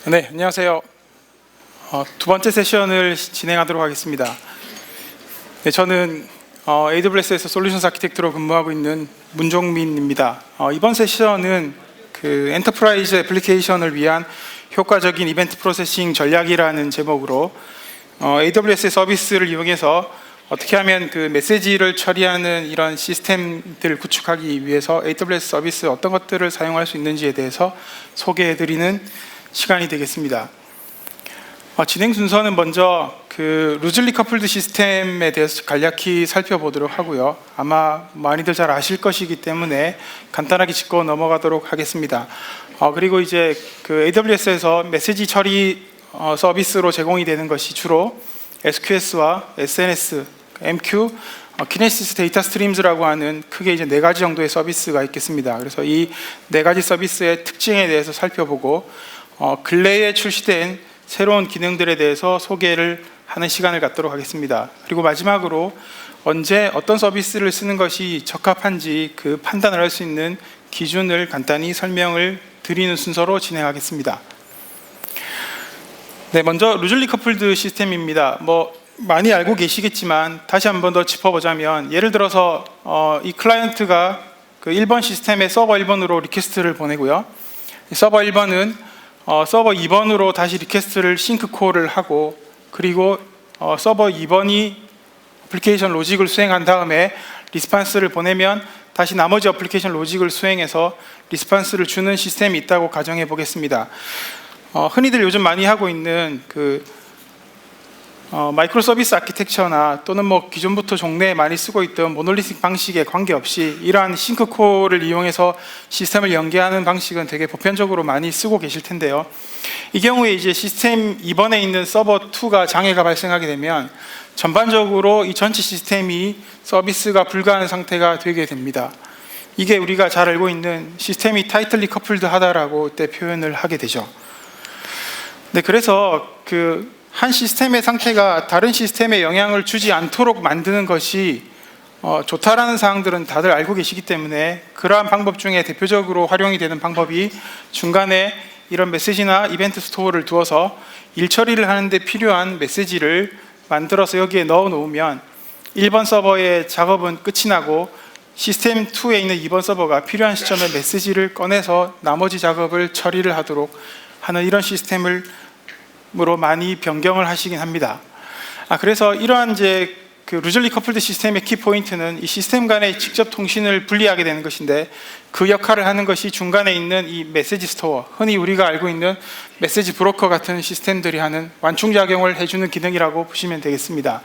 네, 안녕하세요. 두 번째 세션을 진행하도록 하겠습니다. 네, 저는 AWS에서 솔루션스 아키텍트로 근무하고 있는 문종민입니다. 이번 세션은 그 엔터프라이즈 애플리케이션을 위한 효과적인 이벤트 프로세싱 전략이라는 제목으로 AWS의 서비스를 이용해서 어떻게 하면 그 메시지를 처리하는 이런 시스템들을 구축하기 위해서 AWS 서비스 어떤 것들을 사용할 수 있는지에 대해서 소개해드리는 시간이 되겠습니다. 진행 순서는 먼저 그 루즐리 커플드 시스템에 대해서 간략히 살펴보도록 하고요. 아마 많이들 잘 아실 것이기 때문에 간단하게 짚고 넘어가도록 하겠습니다. 그리고 이제 그 AWS에서 메시지 처리 서비스로 제공이 되는 것이 주로 SQS와 SNS, MQ, 키네시스 데이터 스트림즈라고 하는 크게 이제 4가지 정도의 서비스가 있겠습니다. 그래서 이 4가지 서비스의 특징에 대해서 살펴보고 근래에 출시된 새로운 기능들에 대해서 소개를 하는 시간을 갖도록 하겠습니다. 그리고 마지막으로 언제 어떤 서비스를 쓰는 것이 적합한지 그 판단을 할 수 있는 기준을 간단히 설명을 드리는 순서로 진행하겠습니다. 네, 먼저 루즐리 커플드 시스템입니다. 많이 알고 계시겠지만 다시 한 번 더 짚어보자면, 예를 들어서 이 클라이언트가 그 1번 시스템에 서버 1번으로 리퀘스트를 보내고요. 서버 1번은 서버 2번으로 다시 리퀘스트를 싱크 콜을 하고, 그리고 서버 2번이 애플리케이션 로직을 수행한 다음에 리스판스를 보내면 다시 나머지 애플리케이션 로직을 수행해서 리스판스를 주는 시스템이 있다고 가정해 보겠습니다. 흔히들 요즘 많이 하고 있는 그 마이크로 서비스 아키텍처나 또는 기존부터 종래에 많이 쓰고 있던 모놀리틱 방식에 관계없이 이러한 싱크 콜을 이용해서 시스템을 연계하는 방식은 되게 보편적으로 많이 쓰고 계실 텐데요. 이 경우에 이제 시스템 2번에 있는 서버 2가 장애가 발생하게 되면 전반적으로 이 전체 시스템이 서비스가 불가한 상태가 되게 됩니다. 이게 우리가 잘 알고 있는 시스템이 타이틀리 커플드 하다라고 이때 표현을 하게 되죠. 네, 그래서 한 시스템의 상태가 다른 시스템에 영향을 주지 않도록 만드는 것이 좋다라는 사항들은 다들 알고 계시기 때문에, 그러한 방법 중에 대표적으로 활용이 되는 방법이 중간에 이런 메시지나 이벤트 스토어를 두어서 일 처리를 하는데 필요한 메시지를 만들어서 여기에 넣어 놓으면 1번 서버의 작업은 끝이 나고 시스템 2에 있는 2번 서버가 필요한 시점에 메시지를 꺼내서 나머지 작업을 처리를 하도록 하는 이런 시스템으로 많이 변경을 하시긴 합니다. 그래서 이러한 이제 그 루즐리 커플드 시스템의 키 포인트는 이 시스템 간의 직접 통신을 분리하게 되는 것인데, 그 역할을 하는 것이 중간에 있는 이 메시지 스토어, 흔히 우리가 알고 있는 메시지 브로커 같은 시스템들이 하는 완충작용을 해주는 기능이라고 보시면 되겠습니다.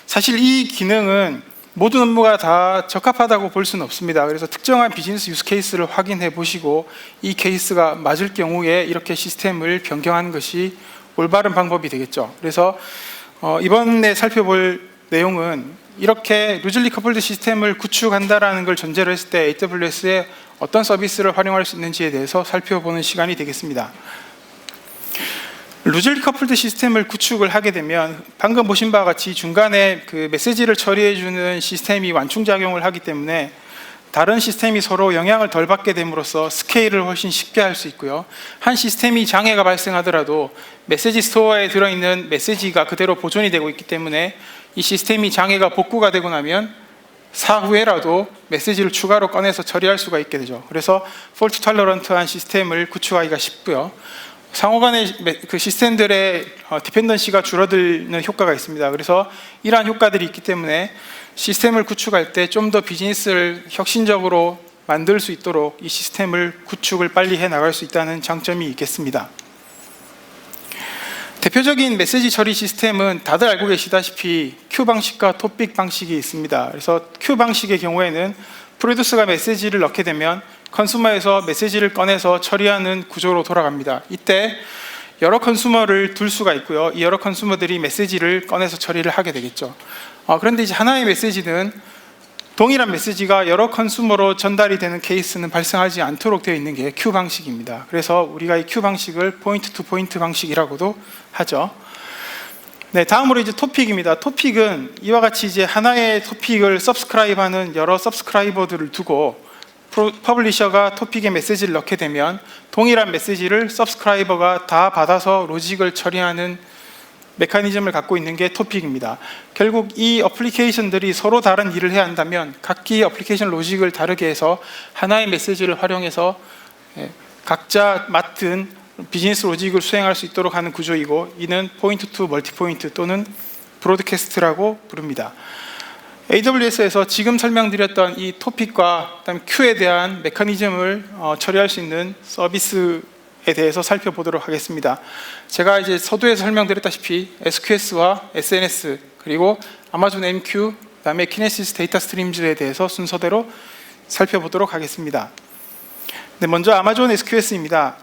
사실 이 기능은 모든 업무가 다 적합하다고 볼 수는 없습니다. 그래서 특정한 비즈니스 유스 케이스를 확인해 보시고 이 케이스가 맞을 경우에 이렇게 시스템을 변경하는 것이 올바른 방법이 되겠죠. 그래서 이번에 살펴볼 내용은 이렇게 루즐리 커플드 시스템을 구축한다라는 걸 전제로 했을 때 AWS에 어떤 서비스를 활용할 수 있는지에 대해서 살펴보는 시간이 되겠습니다. 루즐리 커플드 시스템을 구축을 하게 되면 방금 보신 바와 같이 중간에 그 메시지를 처리해주는 시스템이 완충작용을 하기 때문에 다른 시스템이 서로 영향을 덜 받게 됨으로써 스케일을 훨씬 쉽게 할 수 있고요. 한 시스템이 장애가 발생하더라도 메시지 스토어에 들어있는 메시지가 그대로 보존이 되고 있기 때문에 이 시스템이 장애가 복구가 되고 나면 사후에라도 메시지를 추가로 꺼내서 처리할 수가 있게 되죠. 그래서 폴트 톨러런트한 시스템을 구축하기가 쉽고요. 상호간의 그 시스템들의 디펜던시가 줄어드는 효과가 있습니다. 그래서 이러한 효과들이 있기 때문에 시스템을 구축할 때 좀 더 비즈니스를 혁신적으로 만들 수 있도록 이 시스템을 구축을 빨리 해 나갈 수 있다는 장점이 있겠습니다. 대표적인 메시지 처리 시스템은 다들 알고 계시다시피 큐 방식과 토픽 방식이 있습니다. 그래서 큐 방식의 경우에는 프로듀스가 메시지를 넣게 되면 컨슈머에서 메시지를 꺼내서 처리하는 구조로 돌아갑니다. 이때 여러 컨슈머를 둘 수가 있고요. 이 여러 컨슈머들이 메시지를 꺼내서 처리를 하게 되겠죠. 그런데 이제 하나의 메시지는 동일한 메시지가 여러 컨슈머로 전달이 되는 케이스는 발생하지 않도록 되어 있는 게 큐 방식입니다. 그래서 우리가 이 큐 방식을 포인트 투 포인트 방식이라고도 하죠. 네, 다음으로 이제 토픽입니다. 토픽은 이와 같이 이제 하나의 토픽을 서브스크라이브하는 여러 서브스크라이버들을 두고 퍼블리셔가 토픽에 메시지를 넣게 되면 동일한 메시지를 서브스크라이버가 다 받아서 로직을 처리하는 메커니즘을 갖고 있는 게 토픽입니다. 결국 이 어플리케이션들이 서로 다른 일을 해야 한다면 각기 어플리케이션 로직을 다르게 해서 하나의 메시지를 활용해서 각자 맡은 비즈니스 로직을 수행할 수 있도록 하는 구조이고, 이는 포인트 투 멀티 포인트 또는 브로드캐스트라고 부릅니다. AWS에서 지금 설명드렸던 이 토픽과 그다음에 큐에 대한 메커니즘을 처리할 수 있는 서비스에 대해서 살펴보도록 하겠습니다. 제가 이제 서두에서 설명드렸다시피 SQS와 SNS 그리고 아마존 MQ 그다음에 키네시스 데이터 스트림즈에 대해서 순서대로 살펴보도록 하겠습니다. 네, 먼저 아마존 SQS입니다.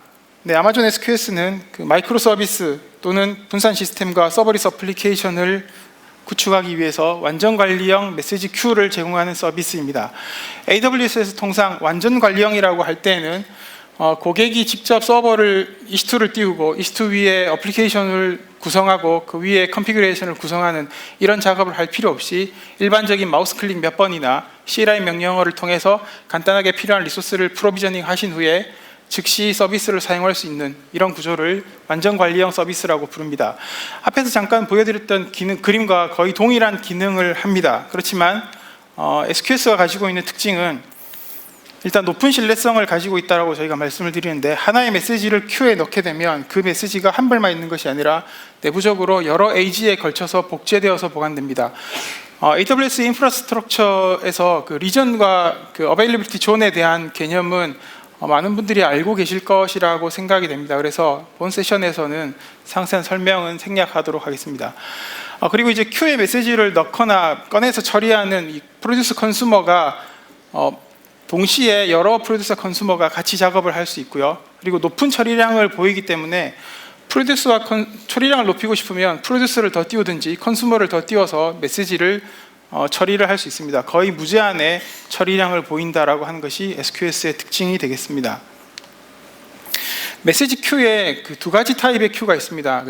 네, 아마존 SQS는 그 마이크로 서비스 또는 분산 시스템과 서버리스 어플리케이션을 구축하기 위해서 완전 관리형 메시지 큐를 제공하는 서비스입니다. AWS에서 통상 완전 관리형이라고 할 때는 고객이 직접 서버를 EC2를 띄우고 EC2 위에 어플리케이션을 구성하고 그 위에 컨피그레이션을 구성하는 이런 작업을 할 필요 없이 일반적인 마우스 클릭 몇 번이나 CLI 명령어를 통해서 간단하게 필요한 리소스를 프로비저닝 하신 후에 즉시 서비스를 사용할 수 있는 이런 구조를 완전 관리형 서비스라고 부릅니다. 앞에서 잠깐 보여드렸던 그림과 거의 동일한 기능을 합니다. 그렇지만 SQS가 가지고 있는 특징은 일단 높은 신뢰성을 가지고 있다고 저희가 말씀을 드리는데, 하나의 메시지를 큐에 넣게 되면 그 메시지가 한 벌만 있는 것이 아니라 내부적으로 여러 에이지에 걸쳐서 복제되어서 보관됩니다. AWS 인프라스트럭처에서 그 리전과 그 어베일리빌리티 존에 대한 개념은 많은 분들이 알고 계실 것이라고 생각이 됩니다. 그래서 본 세션에서는 상세한 설명은 생략하도록 하겠습니다. 그리고 이제 큐에 메시지를 넣거나 꺼내서 처리하는 이 프로듀스 컨슈머가 동시에 여러 프로듀서 컨슈머가 같이 작업을 할 수 있고요. 그리고 높은 처리량을 보이기 때문에 프로듀스와 처리량을 높이고 싶으면 프로듀스를 더 띄우든지 컨슈머를 더 띄워서 메시지를 처리를 할 수 있습니다. 거의 무제한의 처리량을 보인다라고 하는 것이 SQS의 특징이 되겠습니다. 메시지 큐에 그 두 가지 타입의 큐가 있습니다.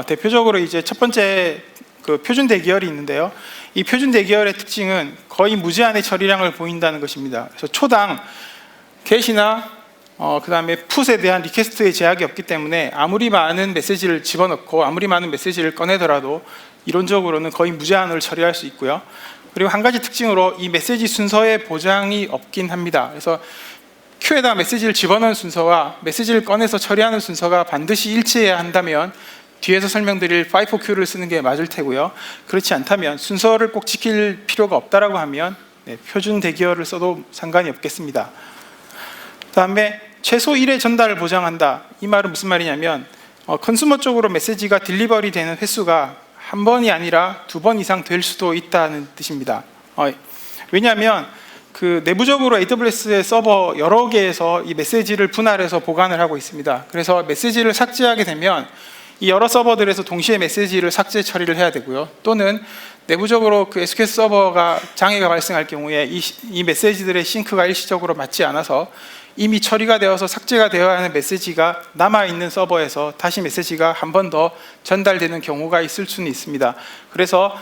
대표적으로 이제 첫 번째 그 표준 대기열이 있는데요. 이 표준 대기열의 특징은 거의 무제한의 처리량을 보인다는 것입니다. 그래서 초당 get이나 그 다음에 put에 대한 리퀘스트의 제약이 없기 때문에 아무리 많은 메시지를 집어넣고 아무리 많은 메시지를 꺼내더라도 이론적으로는 거의 무제한으로 처리할 수 있고요. 그리고 한 가지 특징으로 이 메시지 순서의 보장이 없긴 합니다. 그래서 큐에다 메시지를 집어넣은 순서와 메시지를 꺼내서 처리하는 순서가 반드시 일치해야 한다면 뒤에서 설명드릴 FIFO-Q를 쓰는 게 맞을 테고요. 그렇지 않다면 순서를 꼭 지킬 필요가 없다라고 하면 표준 대기열을 써도 상관이 없겠습니다. 그 다음에 최소 1회 전달을 보장한다. 이 말은 무슨 말이냐면 컨슈머 쪽으로 메시지가 딜리버리 되는 횟수가 한 번이 아니라 2번 이상 될 수도 있다는 뜻입니다. 왜냐하면 그 내부적으로 AWS의 서버 여러 개에서 이 메시지를 분할해서 보관을 하고 있습니다. 그래서 메시지를 삭제하게 되면 이 여러 서버들에서 동시에 메시지를 삭제 처리를 해야 되고요. 또는 내부적으로 그 SQS 서버가 장애가 발생할 경우에 이 메시지들의 싱크가 일시적으로 맞지 않아서 이미 처리가 되어서 삭제가 되어야 하는 메시지가 남아있는 서버에서 다시 메시지가 한 번 더 전달되는 경우가 있을 수는 있습니다. 그래서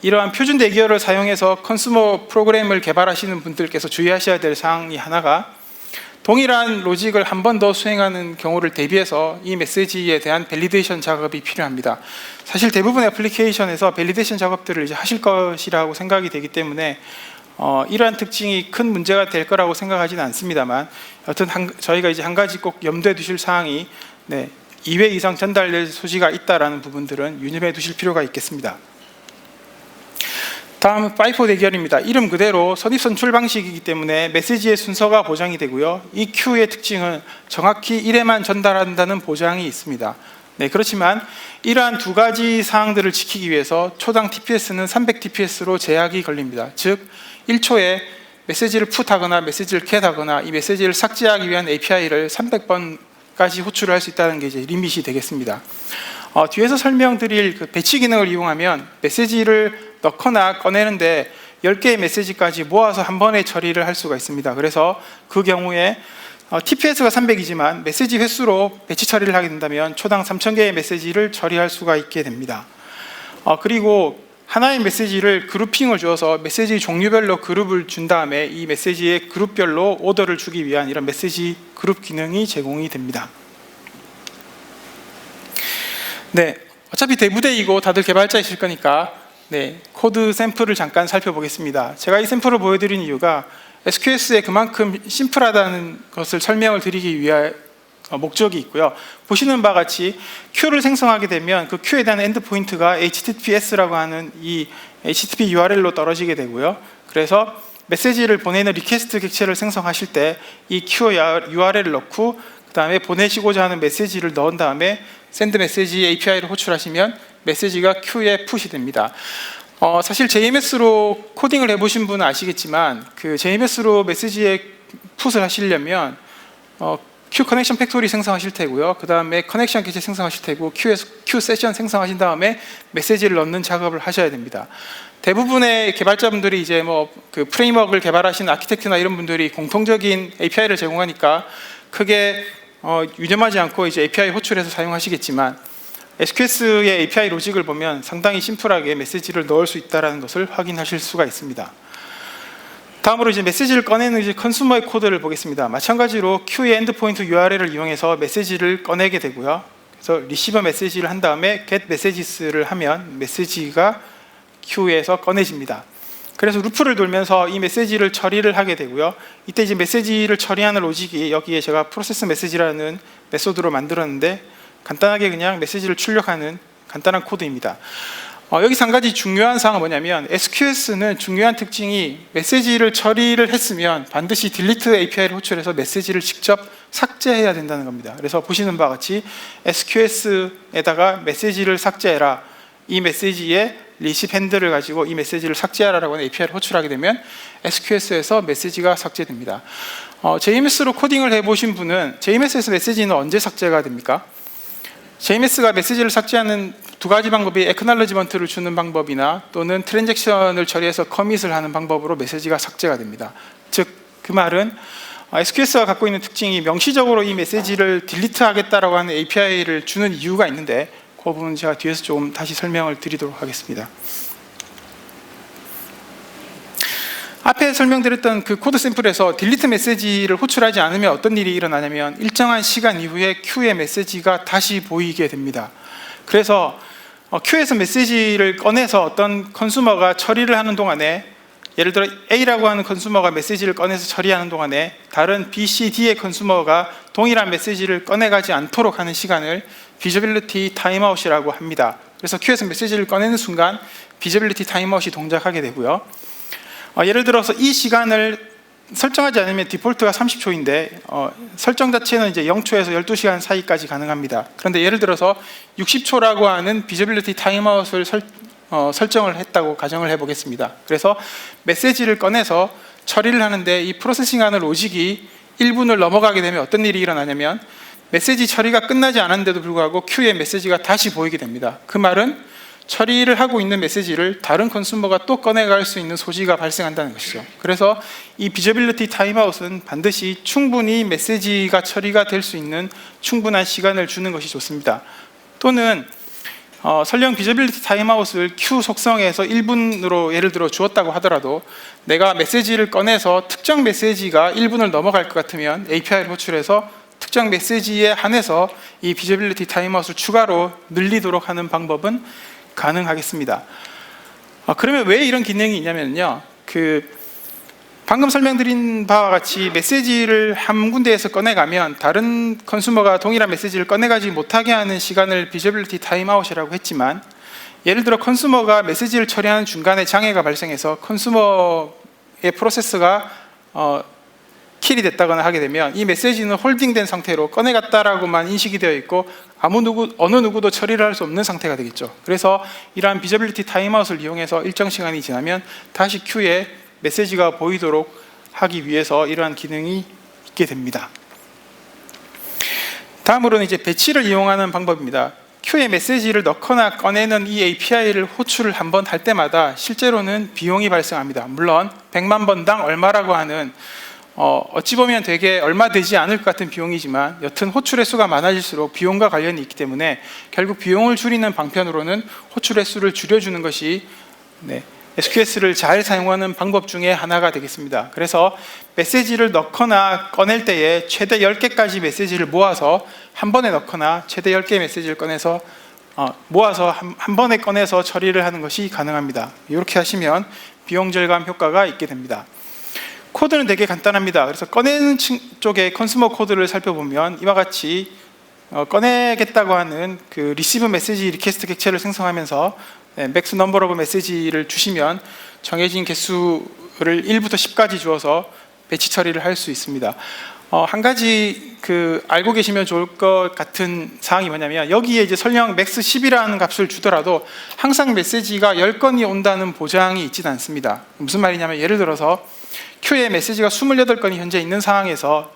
이러한 표준 대기열을 사용해서 컨슈머 프로그램을 개발하시는 분들께서 주의하셔야 될 사항이 하나가, 동일한 로직을 한 번 더 수행하는 경우를 대비해서 이 메시지에 대한 밸리데이션 작업이 필요합니다. 사실 대부분의 애플리케이션에서 밸리데이션 작업들을 이제 하실 것이라고 생각이 되기 때문에 이러한 특징이 큰 문제가 될 거라고 생각하지는 않습니다만, 여튼 저희가 이제 한 가지 꼭 염두에 두실 사항이 2회 이상 전달될 소지가 있다라는 부분들은 유념해 두실 필요가 있겠습니다. 다음은 FIFO 대기열입니다. 이름 그대로 선입선출 방식이기 때문에 메시지의 순서가 보장이 되고요. 이 큐의 특징은 정확히 1회만 전달한다는 보장이 있습니다. 그렇지만 이러한 두 가지 사항들을 지키기 위해서 초당 TPS는 300TPS로 제약이 걸립니다. 즉 1초에 메시지를 풋하거나 메시지를 get하거나 이 메시지를 삭제하기 위한 API를 300번까지 호출을 할 수 있다는 게 이제 리밋이 되겠습니다. 뒤에서 설명드릴 그 배치 기능을 이용하면 메시지를 넣거나 꺼내는데 10개의 메시지까지 모아서 한 번에 처리를 할 수가 있습니다. 그래서 그 경우에 TPS가 300이지만 메시지 횟수로 배치 처리를 하게 된다면 초당 3000개의 메시지를 처리할 수가 있게 됩니다. 그리고 하나의 메시지를 그룹핑을 주어서 메시지 종류별로 그룹을 준 다음에 이 메시지의 그룹별로 오더를 주기 위한 이런 메시지 그룹 기능이 제공이 됩니다. 네, 어차피 대부대이고 다들 개발자이실 거니까 코드 샘플을 잠깐 살펴보겠습니다. 제가 이 샘플을 보여드린 이유가 SQS에 그만큼 심플하다는 것을 설명을 드리기 위한 목적이 있고요. 보시는 바와 같이 Q를 생성하게 되면 그 Q에 대한 엔드포인트가 HTTPS라고 하는 이 HTTP URL로 떨어지게 되고요. 그래서 메시지를 보내는 리퀘스트 객체를 생성하실 때 이 Q URL을 넣고 그 다음에 보내시고자 하는 메시지를 넣은 다음에 샌드 메시지 API를 호출하시면 메시지가 Q에 푸시 됩니다. 사실 JMS로 코딩을 해보신 분은 아시겠지만 그 JMS로 메시지에 풋을 하시려면 Q 커넥션 팩토리 생성하실 테고요. 그 다음에 커넥션 객체 생성하실 테고 Q 세션 생성하신 다음에 메시지를 넣는 작업을 하셔야 됩니다. 대부분의 개발자분들이 이제 그 프레임워크를 개발하시는 아키텍트나 이런 분들이 공통적인 API를 제공하니까 크게 유념하지 않고 이제 API 호출해서 사용하시겠지만 SQS의 API 로직을 보면 상당히 심플하게 메시지를 넣을 수 있다는 것을 확인하실 수가 있습니다. 다음으로 이제 메시지를 꺼내는 이제 컨슈머의 코드를 보겠습니다. 마찬가지로 Q의 엔드포인트 URL을 이용해서 메시지를 꺼내게 되고요. 그래서 리시버 메시지를 한 다음에 get messages를 하면 메시지가 Q에서 꺼내집니다. 그래서 루프를 돌면서 이 메시지를 처리를 하게 되고요. 이때 이제 메시지를 처리하는 로직이 여기에 제가 프로세스 메시지라는 메소드로 만들었는데 간단하게 그냥 메시지를 출력하는 간단한 코드입니다. 여기서 한 가지 중요한 사항은 뭐냐면 SQS는 중요한 특징이 메시지를 처리를 했으면 반드시 delete API를 호출해서 메시지를 직접 삭제해야 된다는 겁니다. 그래서 보시는 바와 같이 SQS에다가 메시지를 삭제해라, 이 메시지에 리시브 핸들을 가지고 이 메시지를 삭제하라고 하는 API를 호출하게 되면 SQS에서 메시지가 삭제됩니다. JMS로 코딩을 해보신 분은 JMS에서 메시지는 언제 삭제가 됩니까? JMS가 메시지를 삭제하는 두 가지 방법이 acknowledgement를 주는 방법이나 또는 트랜잭션을 처리해서 커밋을 하는 방법으로 메시지가 삭제가 됩니다. 즉 그 말은 SQS가 갖고 있는 특징이 명시적으로 이 메시지를 딜리트 하겠다라고 하는 API를 주는 이유가 있는데 그 부분은 제가 뒤에서 조금 다시 설명을 드리도록 하겠습니다. 앞에 설명드렸던 그 코드 샘플에서 딜리트 메시지를 호출하지 않으면 어떤 일이 일어나냐면 일정한 시간 이후에 Q의 메시지가 다시 보이게 됩니다. 그래서 Q에서 메시지를 꺼내서 어떤 컨슈머가 처리를 하는 동안에, 예를 들어 A라고 하는 컨슈머가 메시지를 꺼내서 처리하는 동안에 다른 B, C, D의 컨슈머가 동일한 메시지를 꺼내가지 않도록 하는 시간을 비저빌리티 타임아웃이라고 합니다. 그래서 Q에서 메시지를 꺼내는 순간 비저빌리티 타임아웃이 동작하게 되고요. 예를 들어서 이 시간을 설정하지 않으면 디폴트가 30초인데 설정 자체는 이제 0초에서 12시간 사이까지 가능합니다. 그런데 예를 들어서 60초라고 하는 비저빌리티 타임아웃을 설정을 했다고 가정을 해보겠습니다. 그래서 메시지를 꺼내서 처리를 하는데 이 프로세싱하는 로직이 1분을 넘어가게 되면 어떤 일이 일어나냐면 메시지 처리가 끝나지 않았는데도 불구하고 Q의 메시지가 다시 보이게 됩니다. 그 말은 처리를 하고 있는 메시지를 다른 컨슈머가 또 꺼내갈 수 있는 소지가 발생한다는 것이죠. 그래서 이 비저빌리티 타임아웃은 반드시 충분히 메시지가 처리가 될 수 있는 충분한 시간을 주는 것이 좋습니다. 또는 설령 비저빌리티 타임아웃을 Q 속성에서 1분으로 예를 들어 주었다고 하더라도 내가 메시지를 꺼내서 특정 메시지가 1분을 넘어갈 것 같으면 API를 호출해서 특정 메시지에 한해서 이 비저빌리티 타임아웃을 추가로 늘리도록 하는 방법은 가능하겠습니다. 그러면 왜 이런 기능이 있냐면요, 방금 설명드린 바와 같이 메시지를 한 군데에서 꺼내가면 다른 컨슈머가 동일한 메시지를 꺼내가지 못하게 하는 시간을 비저빌리티 타임아웃이라고 했지만, 예를 들어 컨슈머가 메시지를 처리하는 중간에 장애가 발생해서 컨슈머의 프로세스가 킬이 됐다거나 하게 되면 이 메시지는 홀딩된 상태로 꺼내갔다라고만 인식이 되어 있고 어느 누구도 처리를 할 수 없는 상태가 되겠죠. 그래서 이러한 비저빌리티 타임아웃을 이용해서 일정 시간이 지나면 다시 Q에 메시지가 보이도록 하기 위해서 이러한 기능이 있게 됩니다. 다음으로는 이제 배치를 이용하는 방법입니다. Q에 메시지를 넣거나 꺼내는 이 API를 호출을 한번 할 때마다 실제로는 비용이 발생합니다. 물론 100만 번당 얼마라고 하는 어찌 보면 되게 얼마 되지 않을 것 같은 비용이지만 여튼 호출의 수가 많아질수록 비용과 관련이 있기 때문에 결국 비용을 줄이는 방편으로는 호출의 수를 줄여주는 것이 SQS를 잘 사용하는 방법 중에 하나가 되겠습니다. 그래서 메시지를 넣거나 꺼낼 때에 최대 10개까지 메시지를 모아서 한 번에 넣거나 최대 10개의 메시지를 꺼내서 모아서 한 번에 꺼내서 처리를 하는 것이 가능합니다. 이렇게 하시면 비용 절감 효과가 있게 됩니다. 코드는 되게 간단합니다. 그래서 꺼내는 쪽의 컨슈머 코드를 살펴보면 이와 같이 꺼내겠다고 하는 그 리시브 메시지 리퀘스트 객체를 생성하면서 맥스 넘버 오브 메시지를 주시면 정해진 개수를 1부터 10까지 주어서 배치 처리를 할 수 있습니다. 한 가지 알고 계시면 좋을 것 같은 사항이 뭐냐면, 여기에 이제 설령 맥스 10이라는 값을 주더라도 항상 메시지가 10건이 온다는 보장이 있지는 않습니다. 무슨 말이냐면, 예를 들어서 큐에 메시지가 28건이 현재 있는 상황에서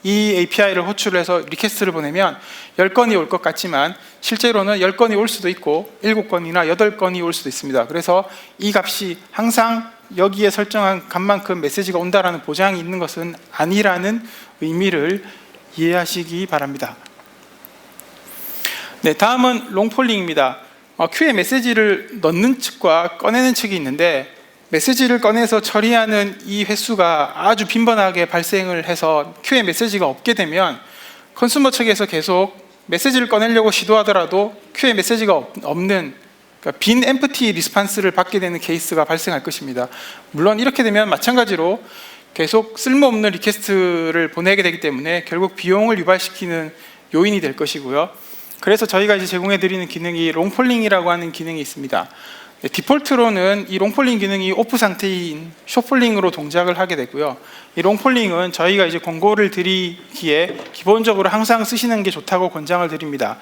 이 API를 호출을 해서 리퀘스트를 보내면 10건이 올 것 같지만 실제로는 10건이 올 수도 있고 7건이나 8건이 올 수도 있습니다. 그래서 이 값이 항상 여기에 설정한 값만큼 메시지가 온다라는 보장이 있는 것은 아니라는 의미를 이해하시기 바랍니다. 다음은 롱폴링입니다. 큐에 메시지를 넣는 측과 꺼내는 측이 있는데, 메시지를 꺼내서 처리하는 이 횟수가 아주 빈번하게 발생을 해서 큐에 메시지가 없게 되면 컨슈머 측에서 계속 메시지를 꺼내려고 시도하더라도 큐에 메시지가 없는, 그러니까 빈 엠프티 리스판스를 받게 되는 케이스가 발생할 것입니다. 물론 이렇게 되면 마찬가지로 계속 쓸모없는 리퀘스트를 보내게 되기 때문에 결국 비용을 유발시키는 요인이 될 것이고요. 그래서 저희가 이제 제공해 드리는 기능이 롱폴링이라고 하는 기능이 있습니다. 디폴트로는 이 롱폴링 기능이 오프 상태인 숏폴링으로 동작을 하게 되고요. 이 롱폴링은 저희가 이제 권고를 드리기에 기본적으로 항상 쓰시는 게 좋다고 권장을 드립니다.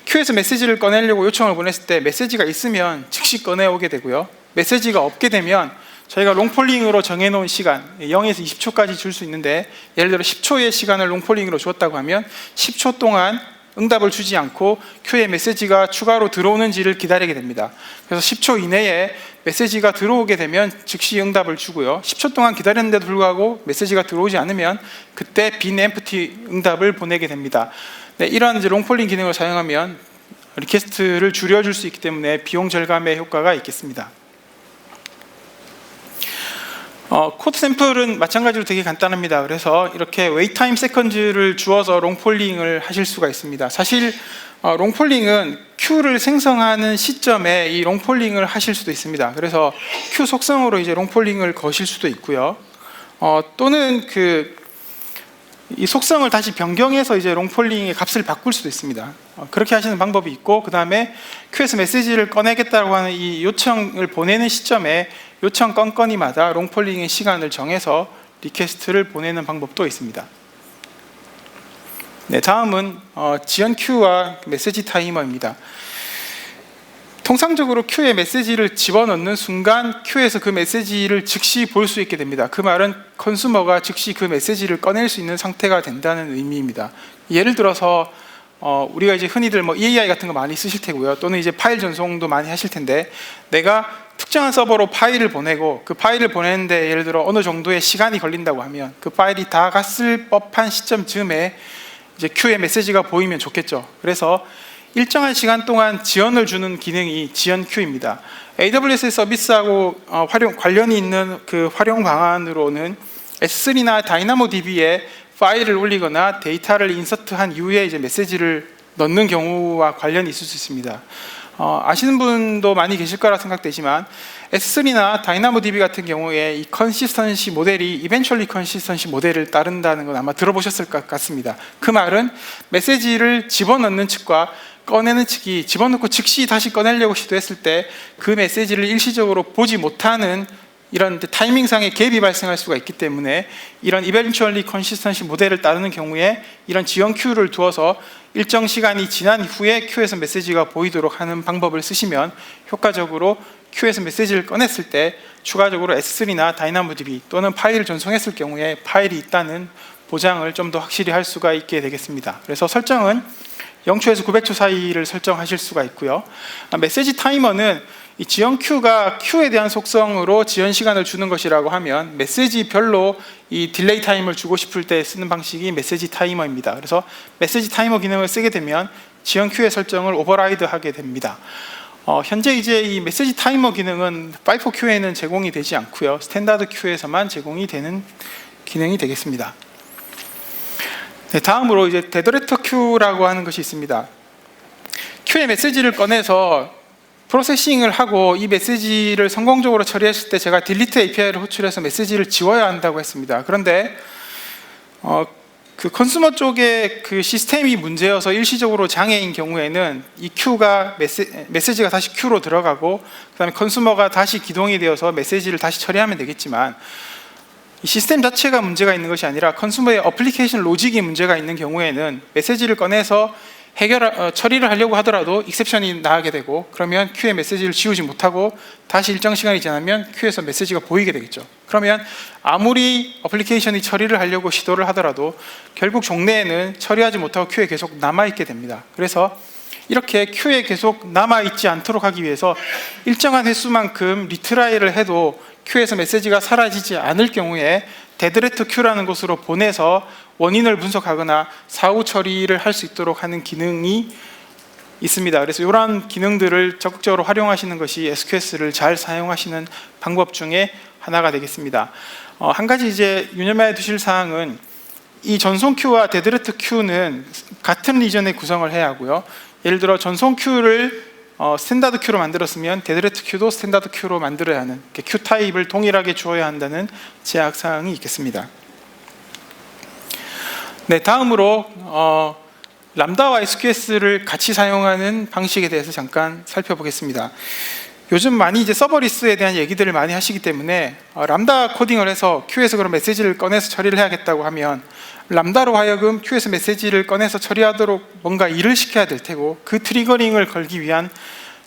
큐에서 메시지를 꺼내려고 요청을 보냈을 때 메시지가 있으면 즉시 꺼내오게 되고요. 메시지가 없게 되면 저희가 롱폴링으로 정해놓은 시간 0에서 20초까지 줄 수 있는데, 예를 들어 10초의 시간을 롱폴링으로 주었다고 하면 10초 동안 응답을 주지 않고 큐에 메시지가 추가로 들어오는지를 기다리게 됩니다. 그래서 10초 이내에 메시지가 들어오게 되면 즉시 응답을 주고요. 10초 동안 기다렸는데도 불구하고 메시지가 들어오지 않으면 그때 빈 엠프티 응답을 보내게 됩니다. 이러한 이제 롱폴링 기능을 사용하면 리퀘스트를 줄여줄 수 있기 때문에 비용 절감의 효과가 있겠습니다. 코드 샘플은 마찬가지로 되게 간단합니다. 그래서 이렇게 웨이트 타임 세컨즈를 주어서 롱폴링을 하실 수가 있습니다. 사실 롱폴링은 큐를 생성하는 시점에 이 롱폴링을 하실 수도 있습니다. 그래서 큐 속성으로 이제 롱폴링을 거실 수도 있고요. 또는 이 속성을 다시 변경해서 이제 롱폴링의 값을 바꿀 수도 있습니다. 그렇게 하시는 방법이 있고, 그 다음에 큐에서 메시지를 꺼내겠다고 하는 이 요청을 보내는 시점에 요청 건건이마다 롱폴링의 시간을 정해서 리퀘스트를 보내는 방법도 있습니다. 다음은 지연 큐와 메시지 타이머입니다. 통상적으로 큐에 메시지를 집어넣는 순간 큐에서 그 메시지를 즉시 볼 수 있게 됩니다. 그 말은 컨슈머가 즉시 그 메시지를 꺼낼 수 있는 상태가 된다는 의미입니다. 예를 들어서 우리가 이제 흔히들 EAI 같은 거 많이 쓰실 테고요. 또는 이제 파일 전송도 많이 하실 텐데, 내가 특정한 서버로 파일을 보내고 그 파일을 보내는데 예를 들어 어느 정도의 시간이 걸린다고 하면 그 파일이 다 갔을 법한 시점쯤에 이제 큐에 메시지가 보이면 좋겠죠. 그래서 일정한 시간 동안 지연을 주는 기능이 지연 큐입니다. AWS 서비스하고 관련이 있는 그 활용 방안으로는 S3나 다이나모DB에 파일을 올리거나 데이터를 인서트한 이후에 이제 메시지를 넣는 경우와 관련이 있을 수 있습니다. 아시는 분도 많이 계실 거라 생각되지만 S3나 다이나모DB 같은 경우에 이 컨시스턴시 모델이 이벤츄얼리 컨시스턴시 모델을 따른다는 건 아마 들어보셨을 것 같습니다. 그 말은 메시지를 집어넣는 측과 꺼내는 측이 집어넣고 즉시 다시 꺼내려고 시도했을 때 그 메시지를 일시적으로 보지 못하는 이런 타이밍상의 갭이 발생할 수가 있기 때문에 이런 eventually consistent 모델을 따르는 경우에 이런 지연 큐를 두어서 일정 시간이 지난 후에 큐에서 메시지가 보이도록 하는 방법을 쓰시면 효과적으로 큐에서 메시지를 꺼냈을 때 추가적으로 S3나 다이나모DB 또는 파일을 전송했을 경우에 파일이 있다는 보장을 좀 더 확실히 할 수가 있게 되겠습니다. 그래서 설정은 0초에서 900초 사이를 설정하실 수가 있고요. 메시지 타이머는 이 지연 큐가 큐에 대한 속성으로 지연 시간을 주는 것이라고 하면 메시지별로 이 딜레이 타임을 주고 싶을 때 쓰는 방식이 메시지 타이머입니다. 그래서 메시지 타이머 기능을 쓰게 되면 지연 큐의 설정을 오버라이드 하게 됩니다. 현재 이제 이 메시지 타이머 기능은 파이프 큐에는 제공이 되지 않고요. 스탠다드 큐에서만 제공이 되는 기능이 되겠습니다. 네, 다음으로 이제 데드레터 큐라고 하는 것이 있습니다. 큐의 메시지를 꺼내서 프로세싱을 하고 이 메시지를 성공적으로 처리했을 때 제가 딜리트 API를 호출해서 메시지를 지워야 한다고 했습니다. 그런데 그 컨슈머 쪽에 그 시스템이 문제여서 일시적으로 장애인 경우에는 이 큐가 메시지가 다시 큐로 들어가고 그 다음에 컨슈머가 다시 기동이 되어서 메시지를 다시 처리하면 되겠지만 이 시스템 자체가 문제가 있는 것이 아니라 컨슈머의 어플리케이션 로직이 문제가 있는 경우에는 메시지를 꺼내서 처리를 하려고 하더라도 익셉션이 나게 되고 그러면 큐의 메시지를 지우지 못하고 다시 일정 시간이 지나면 큐에서 메시지가 보이게 되겠죠. 그러면 아무리 어플리케이션이 처리를 하려고 시도를 하더라도 결국 종래에는 처리하지 못하고 큐에 계속 남아있게 됩니다. 그래서 이렇게 큐에 계속 남아있지 않도록 하기 위해서 일정한 횟수만큼 리트라이를 해도 큐에서 메시지가 사라지지 않을 경우에 데드레터 큐라는 곳으로 보내서 원인을 분석하거나 사후 처리를 할 수 있도록 하는 기능이 있습니다. 그래서 이러한 기능들을 적극적으로 활용하시는 것이 SQS를 잘 사용하시는 방법 중에 하나가 되겠습니다. 한 가지 이제 유념해 두실 사항은 이 전송 큐와 데드레터 큐는 같은 리전에 구성을 해야 하고요. 예를 들어 전송 큐를 스탠다드 큐로 만들었으면 데드레터 큐도 스탠다드 큐로 만들어야 하는 큐 타입을 동일하게 주어야 한다는 제약사항이 있겠습니다. 네, 다음으로 람다와 SQS를 같이 사용하는 방식에 대해서 잠깐 살펴보겠습니다. 요즘 많이 이제 서버리스에 대한 얘기들을 많이 하시기 때문에 람다 코딩을 해서 큐에서 그런 메시지를 꺼내서 처리를 해야겠다고 하면 람다로 하여금 큐에서 메시지를 꺼내서 처리하도록 뭔가 일을 시켜야 될 테고 그 트리거링을 걸기 위한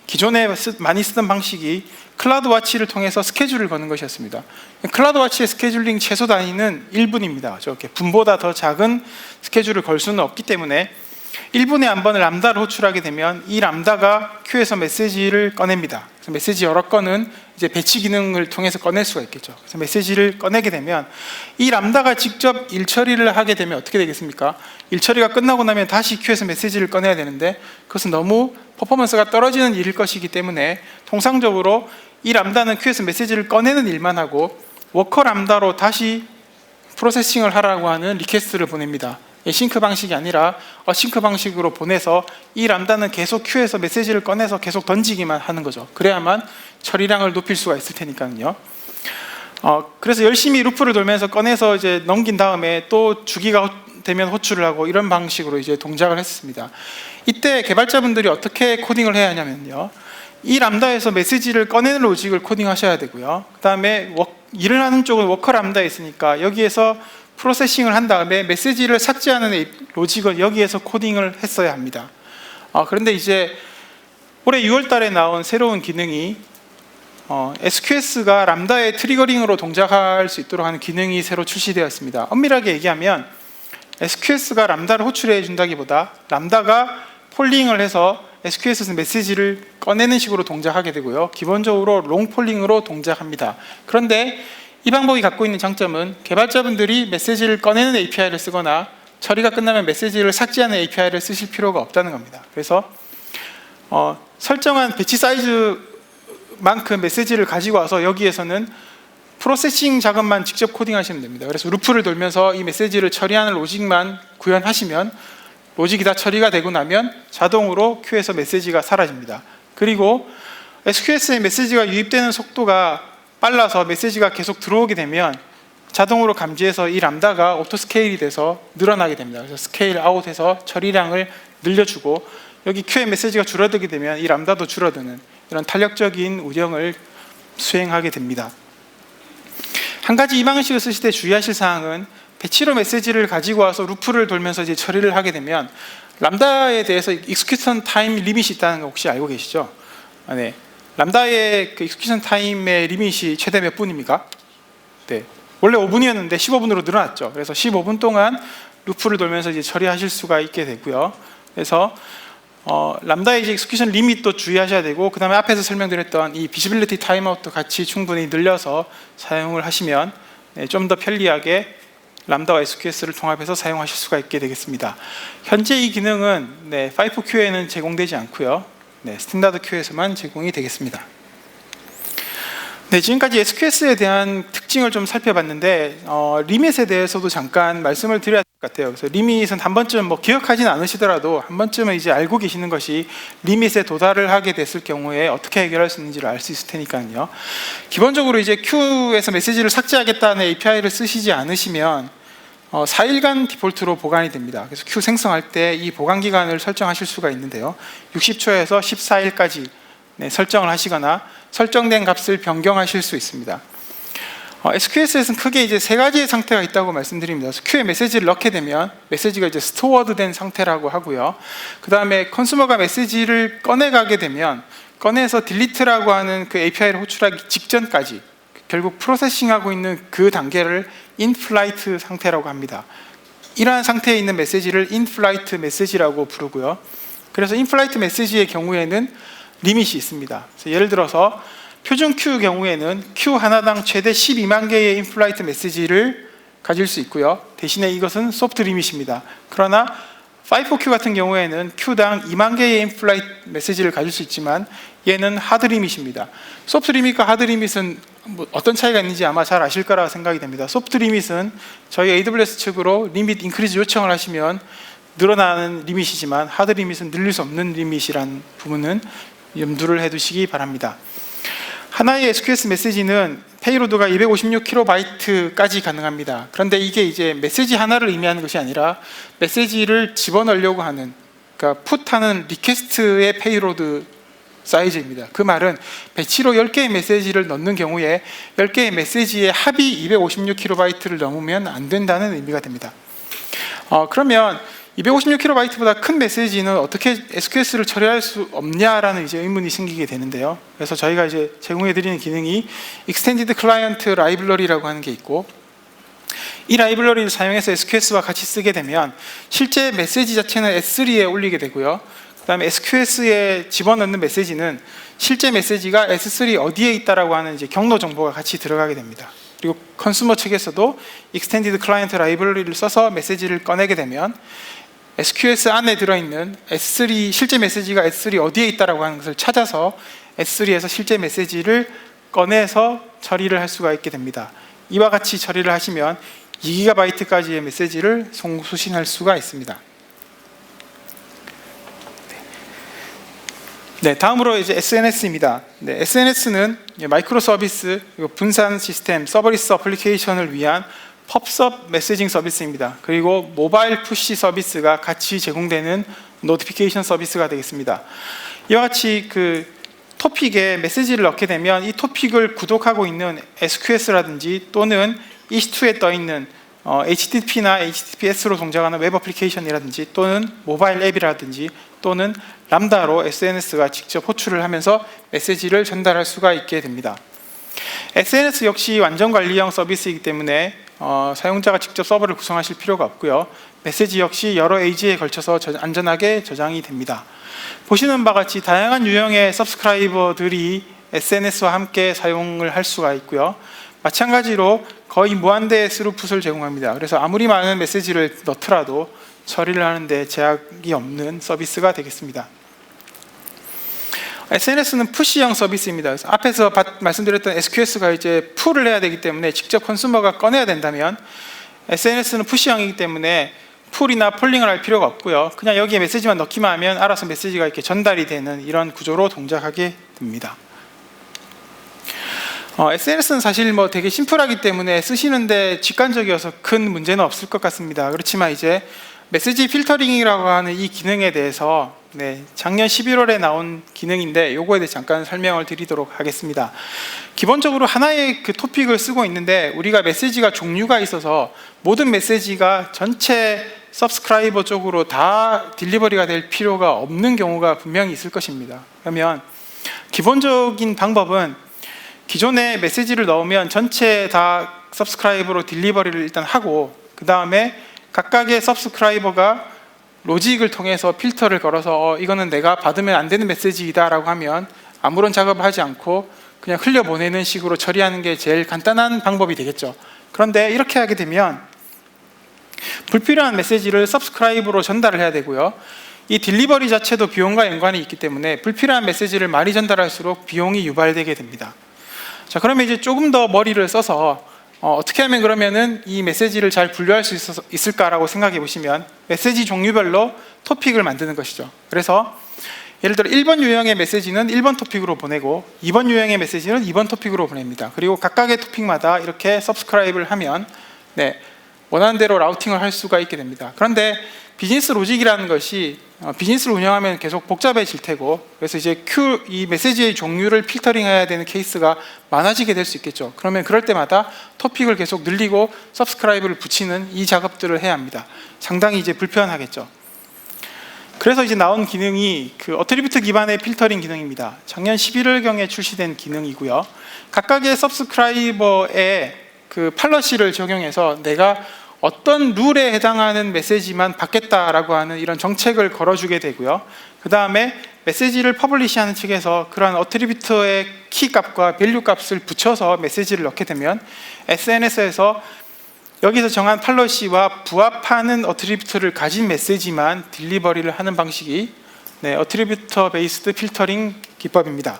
기존에 많이 쓰던 방식이 클라우드 와치를 통해서 스케줄을 거는 것이었습니다. 클라우드 와치의 스케줄링 최소 단위는 1분입니다. 저렇게 분보다 더 작은 스케줄을 걸 수는 없기 때문에 1분에 한 번을 람다를 호출하게 되면 이 람다가 큐에서 메시지를 꺼냅니다. 그래서 메시지 여러 건은 이제 배치 기능을 통해서 꺼낼 수가 있겠죠. 그래서 메시지를 꺼내게 되면 이 람다가 직접 일 처리를 하게 되면 어떻게 되겠습니까? 일 처리가 끝나고 나면 다시 큐에서 메시지를 꺼내야 되는데 그것은 너무 퍼포먼스가 떨어지는 일일 것이기 때문에 통상적으로 이 람다는 큐에서 메시지를 꺼내는 일만 하고 워커 람다로 다시 프로세싱을 하라고 하는 리퀘스트를 보냅니다. 싱크 방식이 아니라 어싱크 방식으로 보내서 이 람다는 계속 큐에서 메시지를 꺼내서 계속 던지기만 하는 거죠. 그래야만 처리량을 높일 수가 있을 테니까요. 그래서 열심히 루프를 돌면서 꺼내서 이제 넘긴 다음에 또 주기가 되면 호출을 하고 이런 방식으로 이제 동작을 했습니다. 이때 개발자분들이 어떻게 코딩을 해야 하냐면요. 이 람다에서 메시지를 꺼내는 로직을 코딩하셔야 되고요. 그 다음에 일을 하는 쪽은 워커 람다에 있으니까 여기에서 프로세싱을 한 다음에 메시지를 삭제하는 로직을 여기에서 코딩을 했어야 합니다. 그런데 이제 올해 6월 달에 나온 새로운 기능이 SQS가 람다의 트리거링으로 동작할 수 있도록 하는 기능이 새로 출시되었습니다. 엄밀하게 얘기하면 SQS가 람다를 호출해 준다기보다 람다가 폴링을 해서 SQS에서 메시지를 꺼내는 식으로 동작하게 되고요. 기본적으로 롱 폴링으로 동작합니다. 그런데 이 방법이 갖고 있는 장점은 개발자분들이 메시지를 꺼내는 API를 쓰거나 처리가 끝나면 메시지를 삭제하는 API를 쓰실 필요가 없다는 겁니다. 그래서 설정한 배치 사이즈만큼 메시지를 가지고 와서 여기에서는 프로세싱 작업만 직접 코딩하시면 됩니다. 그래서 루프를 돌면서 이 메시지를 처리하는 로직만 구현하시면 로직이 다 처리가 되고 나면 자동으로 큐에서 메시지가 사라집니다. 그리고 SQS에 메시지가 유입되는 속도가 빨라서 메시지가 계속 들어오게 되면 자동으로 감지해서 이 람다가 오토 스케일이 돼서 늘어나게 됩니다. 그래서 스케일 아웃해서 처리량을 늘려주고 여기 큐의 메시지가 줄어들게 되면 이 람다도 줄어드는 이런 탄력적인 운영을 수행하게 됩니다. 한 가지 이 방식을 쓰실 때 주의하실 사항은 배치로 메시지를 가지고 와서 루프를 돌면서 이제 처리를 하게 되면 람다에 대해서 익스큐션 타임 리밋이 있다는 거 혹시 알고 계시죠? 네. 람다의 그 익스큐션 타임의 리밋이 최대 몇 분입니까? 네. 원래 5분이었는데 15분으로 늘어났죠. 그래서 15분 동안 루프를 돌면서 이제 처리하실 수가 있게 되고요. 그래서 람다의 이제 익스큐션 리밋도 주의하셔야 되고, 그 다음에 앞에서 설명드렸던 이 비지빌리티 타임아웃도 같이 충분히 늘려서 사용을 하시면 좀 더 편리하게 람다와 SQS를 통합해서 사용하실 수가 있게 되겠습니다. 현재 이 기능은 5Q에는 제공되지 않고요. 스탠다드 큐에서만 제공이 되겠습니다. 네, 지금까지 SQS에 대한 특징을 좀 살펴봤는데 리밋에 대해서도 잠깐 말씀을 드려야 될 것 같아요. 그래서 리밋은 한 번쯤 기억하지는 않으시더라도 한 번쯤은 이제 알고 계시는 것이 리밋에 도달을 하게 됐을 경우에 어떻게 해결할 수 있는지를 알 수 있을 테니까요. 기본적으로 이제 Q에서 메시지를 삭제하겠다는 API를 쓰시지 않으시면 4일간 디폴트로 보관이 됩니다. 그래서 Q 생성할 때 이 보관 기간을 설정하실 수가 있는데요. 60초에서 14일까지 설정을 하시거나 설정된 값을 변경하실 수 있습니다. SQS에서는 크게 이제 세 가지의 상태가 있다고 말씀드립니다. 그래서 Q에 메시지를 넣게 되면 메시지가 이제 스토어드된 상태라고 하고요. 그 다음에 컨슈머가 메시지를 꺼내가게 되면 꺼내서 딜리트라고 하는 그 API를 호출하기 직전까지 결국 프로세싱하고 있는 그 단계를 인플라이트 상태라고 합니다. 이러한 상태에 있는 메시지를 인플라이트 메시지라고 부르고요. 그래서 인플라이트 메시지의 경우에는 리밋이 있습니다. 그래서 예를 들어서 표준 Q 경우에는 Q 하나당 최대 12만 개의 인플라이트 메시지를 가질 수 있고요. 대신에 이것은 소프트 리밋입니다. 그러나 5Q 같은 경우에는 Q당 2만 개의 인플라이트 메시지를 가질 수 있지만 얘는 하드 리밋입니다. 소프트 리밋과 하드 리밋은 어떤 차이가 있는지 아마 잘 아실 거라고 생각이 됩니다. 소프트 리밋은 저희 AWS 측으로 리밋 인크리즈 요청을 하시면 늘어나는 리밋이지만 하드 리밋은 늘릴 수 없는 리밋이라는 부분은 염두를 해두시기 바랍니다. 하나의 SQS 메시지는 페이로드가 256KB 가능합니다. 그런데 이게 이제 메시지 하나를 의미하는 것이 아니라 메시지를 집어넣으려고 하는, 그러니까 풋하는 리퀘스트의 페이로드 사이즈입니다. 그 말은 배치로 10개의 메시지를 넣는 경우에 10개의 메시지의 합이 256KB를 넘으면 안 된다는 의미가 됩니다. 그러면 256KB보다 큰 메시지는 어떻게 SQS를 처리할 수 없냐라는 이제 의문이 생기게 되는데요. 그래서 저희가 이제 제공해드리는 기능이 Extended Client Library라고 하는 게 있고, 이 라이브러리를 사용해서 SQS와 같이 쓰게 되면 실제 메시지 자체는 S3에 올리게 되고요. 그 다음에 SQS에 집어넣는 메시지는 실제 메시지가 S3 어디에 있다라고 하는 이제 경로 정보가 같이 들어가게 됩니다. 그리고 컨슈머 측에서도 Extended Client Library를 써서 메시지를 꺼내게 되면 SQS 안에 들어있는 S3 실제 메시지가 S3 어디에 있다라고 하는 것을 찾아서 S3에서 실제 메시지를 꺼내서 처리를 할 수가 있게 됩니다. 이와 같이 처리를 하시면 2GB까지의 메시지를 송수신할 수가 있습니다. 네, 다음으로 이제 SNS입니다. 네, SNS는 마이크로 서비스, 분산 시스템, 서버리스 어플리케이션을 위한 펍섭 메시징 서비스입니다. 그리고 모바일 푸시 서비스가 같이 제공되는 노티피케이션 서비스가 되겠습니다. 이와 같이 그 토픽에 메시지를 넣게 되면 이 토픽을 구독하고 있는 SQS라든지 또는 EC2에 떠 있는 HTTP나 HTTPS로 동작하는 웹 어플리케이션이라든지 또는 모바일 앱이라든지 또는 람다로 SNS가 직접 호출을 하면서 메시지를 전달할 수가 있게 됩니다. SNS 역시 완전 관리형 서비스이기 때문에 사용자가 직접 서버를 구성하실 필요가 없고요. 메시지 역시 여러 에이지에 걸쳐서 안전하게 저장이 됩니다. 보시는 바와 같이 다양한 유형의 서브스크라이버들이 SNS와 함께 사용을 할 수가 있고요. 마찬가지로 거의 무한대의 스루풋을 제공합니다. 그래서 아무리 많은 메시지를 넣더라도 처리를 하는데 제약이 없는 서비스가 되겠습니다. SNS는 푸시형 서비스입니다. 그래서 앞에서 말씀드렸던 SQS가 이제 풀을 해야 되기 때문에 직접 컨슈머가 꺼내야 된다면 SNS는 푸시형이기 때문에 풀이나 폴링을 할 필요가 없고요. 그냥 여기에 메시지만 넣기만 하면 알아서 메시지가 이렇게 전달이 되는 이런 구조로 동작하게 됩니다. SNS는 사실 되게 심플하기 때문에 쓰시는데 직관적이어서 큰 문제는 없을 것 같습니다. 그렇지만 이제 메시지 필터링이라고 하는 이 기능에 대해서 작년 11월에 나온 기능인데 요거에 대해 잠깐 설명을 드리도록 하겠습니다. 기본적으로 하나의 그 토픽을 쓰고 있는데 우리가 메시지가 종류가 있어서 모든 메시지가 전체 서브스크라이버 쪽으로 다 딜리버리가 될 필요가 없는 경우가 분명히 있을 것입니다. 그러면 기본적인 방법은 기존에 메시지를 넣으면 전체 다 서브스크라이버로 딜리버리를 일단 하고 그 다음에 각각의 서브스크라이버가 로직을 통해서 필터를 걸어서 이거는 내가 받으면 안 되는 메시지이다 라고 하면 아무런 작업을 하지 않고 그냥 흘려보내는 식으로 처리하는 게 제일 간단한 방법이 되겠죠. 그런데 이렇게 하게 되면 불필요한 메시지를 서브스크라이버로 전달을 해야 되고요. 이 딜리버리 자체도 비용과 연관이 있기 때문에 불필요한 메시지를 많이 전달할수록 비용이 유발되게 됩니다. 자, 그러면 이제 조금 더 머리를 써서 어떻게 하면 그러면은 이 메시지를 잘 분류할 수 있을까라고 생각해 보시면 메시지 종류별로 토픽을 만드는 것이죠. 그래서 예를 들어 1번 유형의 메시지는 1번 토픽으로 보내고 2번 유형의 메시지는 2번 토픽으로 보냅니다. 그리고 각각의 토픽마다 이렇게 서브스크라이브를 하면 원하는 대로 라우팅을 할 수가 있게 됩니다. 그런데 비즈니스 로직이라는 것이 비즈니스를 운영하면 계속 복잡해질 테고, 그래서 이제 이 메시지의 종류를 필터링해야 되는 케이스가 많아지게 될 수 있겠죠. 그러면 그럴 때마다 토픽을 계속 늘리고 서브스크라이브를 붙이는 이 작업들을 해야 합니다. 상당히 이제 불편하겠죠. 그래서 이제 나온 기능이 그 어트리뷰트 기반의 필터링 기능입니다. 작년 11월경에 출시된 기능이고요. 각각의 서브스크라이버에 그 팔러시를 적용해서 내가 어떤 룰에 해당하는 메시지만 받겠다라고 하는 이런 정책을 걸어주게 되고요. 그 다음에 메시지를 퍼블리시하는 측에서 그러한 어트리뷰트의 키 값과 밸류 값을 붙여서 메시지를 넣게 되면 SNS에서 여기서 정한 팔러시와 부합하는 어트리뷰트를 가진 메시지만 딜리버리를 하는 방식이 어트리뷰터 베이스드 필터링 기법입니다.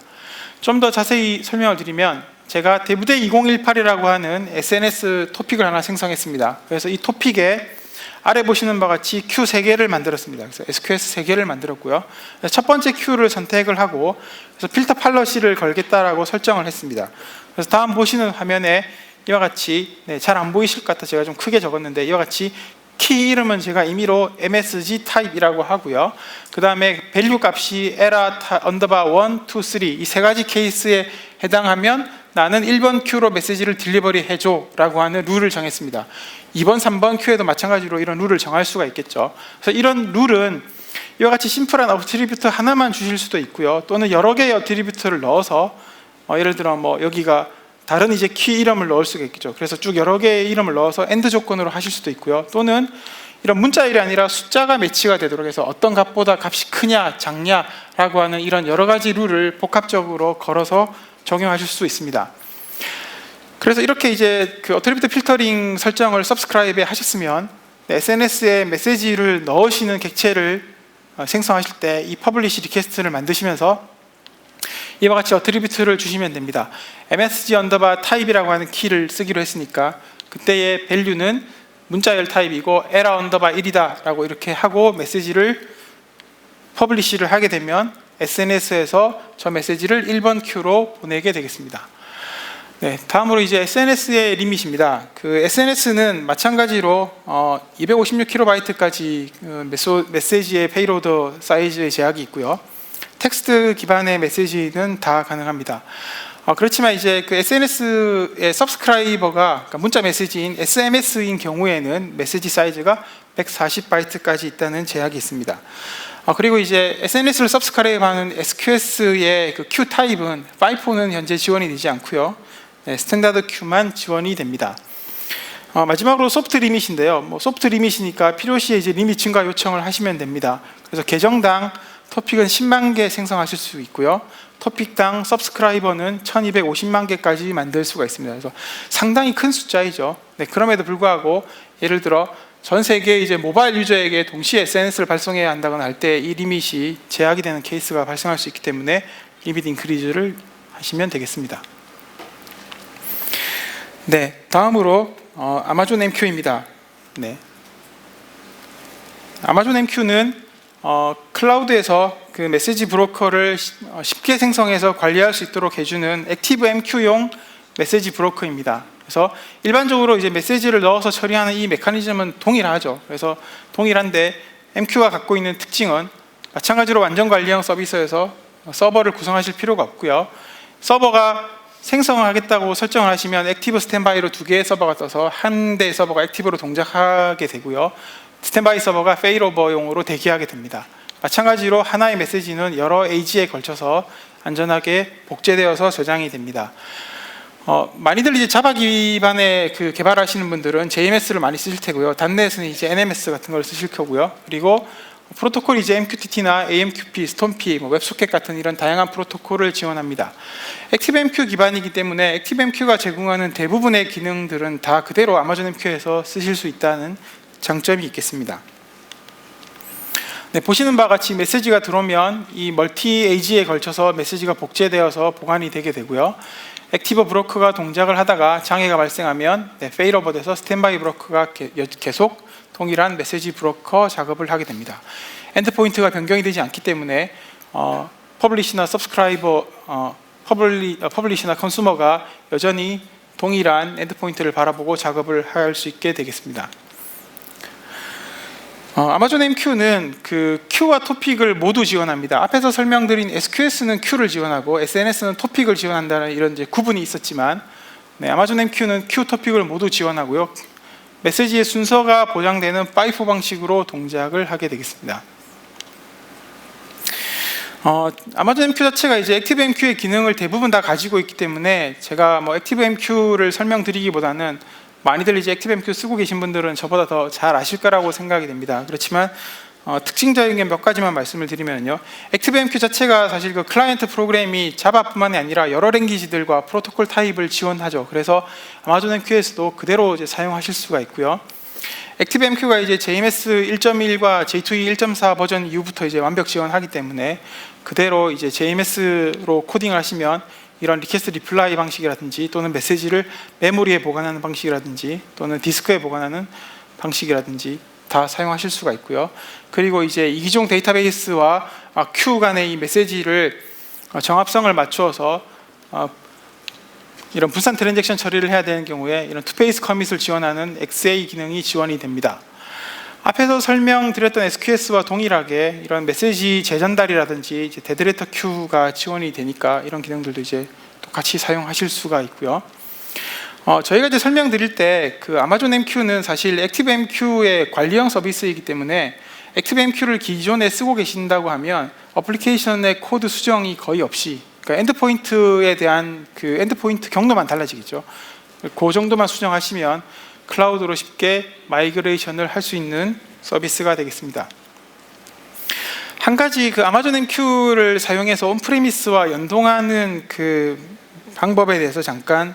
좀 더 자세히 설명을 드리면 제가 대부대 2018이라고 하는 SNS 토픽을 하나 생성했습니다. 그래서 이 토픽에 아래 보시는 바와 같이 Q 3개를 만들었습니다. 그래서 SQS 3개를 만들었고요. 첫 번째 Q를 선택을 하고 그래서 필터 팔러시를 걸겠다라고 설정을 했습니다. 그래서 다음 보시는 화면에 이와 같이 잘 안 보이실 것 같아 제가 좀 크게 적었는데 이와 같이 키 이름은 제가 임의로 MSG 타입이라고 하고요. 그 다음에 밸류 값이 에라 언더바 1, 2, 3 이 세 가지 케이스에 해당하면 나는 1번 Q로 메시지를 딜리버리 해줘 라고 하는 룰을 정했습니다. 2번, 3번 Q에도 마찬가지로 이런 룰을 정할 수가 있겠죠. 그래서 이런 룰은 이와 같이 심플한 어트리뷰트 하나만 주실 수도 있고요. 또는 여러 개의 어트리뷰트를 넣어서 예를 들어 여기가 다른 이제 키 이름을 넣을 수가 있겠죠. 그래서 쭉 여러 개의 이름을 넣어서 엔드 조건으로 하실 수도 있고요. 또는 이런 문자일이 아니라 숫자가 매치가 되도록 해서 어떤 값보다 값이 크냐 작냐라고 하는 이런 여러 가지 룰을 복합적으로 걸어서 적용하실 수 있습니다. 그래서 이렇게 이제 그 어트리뷰트 필터링 설정을 서브스크라이브에 하셨으면 SNS에 메시지를 넣으시는 객체를 생성하실 때 이 퍼블리시 리퀘스트를 만드시면서 이와 같이 어트리뷰트를 주시면 됩니다. MSG 언더바 타입이라고 하는 키를 쓰기로 했으니까 그때의 밸류는 문자열 타입이고 에라 언더바 1이다 라고 이렇게 하고 메시지를 퍼블리시를 하게 되면 SNS에서 저 메시지를 1번 Q로 보내게 되겠습니다. 다음으로 이제 SNS의 리밋입니다. 그 SNS는 마찬가지로 256KB까지 메시지의 페이로드 사이즈의 제약이 있고요. 텍스트 기반의 메시지는 다 가능합니다. 그렇지만 이제 그 SNS의 서브스크라이버가 그러니까 문자 메시지인 SMS인 경우에는 메시지 사이즈가 140바이트까지 있다는 제약이 있습니다. 그리고 이제 SNS를 서브스크라이브하는 SQS의 그 Q 타입은 파이폰은 현재 지원이 되지 않고요. 스탠다드 Q만 지원이 됩니다. 마지막으로 소프트 리밋인데요. 소프트 리밋이니까 필요시에 이제 리밋 증가 요청을 하시면 됩니다. 그래서 계정당 토픽은 10만 개 생성하실 수 있고요. 토픽당 서브스크라이버는 1250만 개까지 만들 수가 있습니다. 그래서 상당히 큰 숫자이죠. 그럼에도 불구하고 예를 들어 전 세계 이제 모바일 유저에게 동시에 SNS를 발송해야 한다거나 할 때 이 리밋이 제약이 되는 케이스가 발생할 수 있기 때문에 리밋 인크리즈를 하시면 되겠습니다. 다음으로 아마존 MQ입니다. 아마존 MQ는 클라우드에서 그 메시지 브로커를 쉽게 생성해서 관리할 수 있도록 해주는 액티브 MQ용 메시지 브로커입니다. 그래서 일반적으로 이제 메시지를 넣어서 처리하는 이 메커니즘은 동일하죠. 그래서 동일한데 MQ가 갖고 있는 특징은 마찬가지로 완전 관리형 서비스에서 서버를 구성하실 필요가 없고요. 서버가 생성을 하겠다고 설정을 하시면 액티브 스탠바이로 2개의 서버가 떠서 한 대의 서버가 액티브로 동작하게 되고요. 스탠바이 서버가 페일오버용으로 대기하게 됩니다. 마찬가지로 하나의 메시지는 여러 에이지에 걸쳐서 안전하게 복제되어서 저장이 됩니다. 많이들 이제 자바 기반의 그 개발하시는 분들은 JMS를 많이 쓰실 테고요. 단넷은 이제 NMS 같은 걸 쓰실 거고요. 그리고 프로토콜 이제 MQTT나 AMQP, 스톰P, 웹소켓 같은 이런 다양한 프로토콜을 지원합니다. 액티브MQ 기반이기 때문에 액티브MQ가 제공하는 대부분의 기능들은 다 그대로 아마존 MQ에서 쓰실 수 있다는 장점이 있겠습니다. 네, 보시는 바와 같이 메시지가 들어오면 이 멀티 에이지에 걸쳐서 메시지가 복제되어서 보관이 되게 되고요. 액티브 브로커가 동작을 하다가 장애가 발생하면 페일오버 돼서 스탠바이 브로커가 계속 동일한 메시지 브로커 작업을 하게 됩니다. 엔드포인트가 변경이 되지 않기 때문에 퍼블리시나 서브스크라이버, 퍼블리시나 컨슈머가 여전히 동일한 엔드포인트를 바라보고 작업을 할 수 있게 되겠습니다. 아마존 MQ는 그 Q와 토픽을 모두 지원합니다. 앞에서 설명드린 SQS는 Q를 지원하고 SNS는 토픽을 지원한다는 이런 이제 구분이 있었지만, 아마존 MQ는 Q 토픽을 모두 지원하고요. 메시지의 순서가 보장되는 파이프 방식으로 동작을 하게 되겠습니다. 아마존 MQ 자체가 이제 액티브 MQ의 기능을 대부분 다 가지고 있기 때문에 제가 뭐 액티브 MQ를 설명드리기보다는 많이들 이제 액티브 MQ 쓰고 계신 분들은 저보다 더 잘 아실 거라고 생각이 됩니다. 그렇지만 특징적인 게 몇 가지만 말씀을 드리면요, 액티브 MQ 자체가 사실 그 클라이언트 프로그램이 자바뿐만이 아니라 여러 랭귀지들과 프로토콜 타입을 지원하죠. 그래서 아마존 MQ에서도 그대로 이제 사용하실 수가 있고요. 액티브 MQ가 이제 JMS 1.1과 J2E 1.4 버전 이후부터 이제 완벽 지원하기 때문에 그대로 이제 JMS로 코딩을 하시면 이런 리퀘스트 리플라이 방식이라든지 또는 메시지를 메모리에 보관하는 방식이라든지 또는 디스크에 보관하는 방식이라든지 다 사용하실 수가 있고요. 그리고 이제 이기종 데이터베이스와 Q 간의 이 메시지를 정합성을 맞추어서 이런 분산 트랜잭션 처리를 해야 되는 경우에 이런 투페이스 커밋을 지원하는 XA 기능이 지원이 됩니다. 앞에서 설명드렸던 SQS와 동일하게 이런 메시지 재전달이라든지 이제 데드레터 큐가 지원이 되니까 이런 기능들도 이제 똑같이 사용하실 수가 있고요. 저희가 이제 설명드릴 때 그 아마존 MQ는 사실 액티브 MQ의 관리형 서비스이기 때문에 액티브 MQ를 기존에 쓰고 계신다고 하면 어플리케이션의 코드 수정이 거의 없이, 그러니까 엔드포인트에 대한 그 엔드포인트 경로만 달라지겠죠. 그 정도만 수정하시면 클라우드로 쉽게 마이그레이션을 할 수 있는 서비스가 되겠습니다. 한 가지 그 아마존 MQ를 사용해서 온프레미스와 연동하는 그 방법에 대해서 잠깐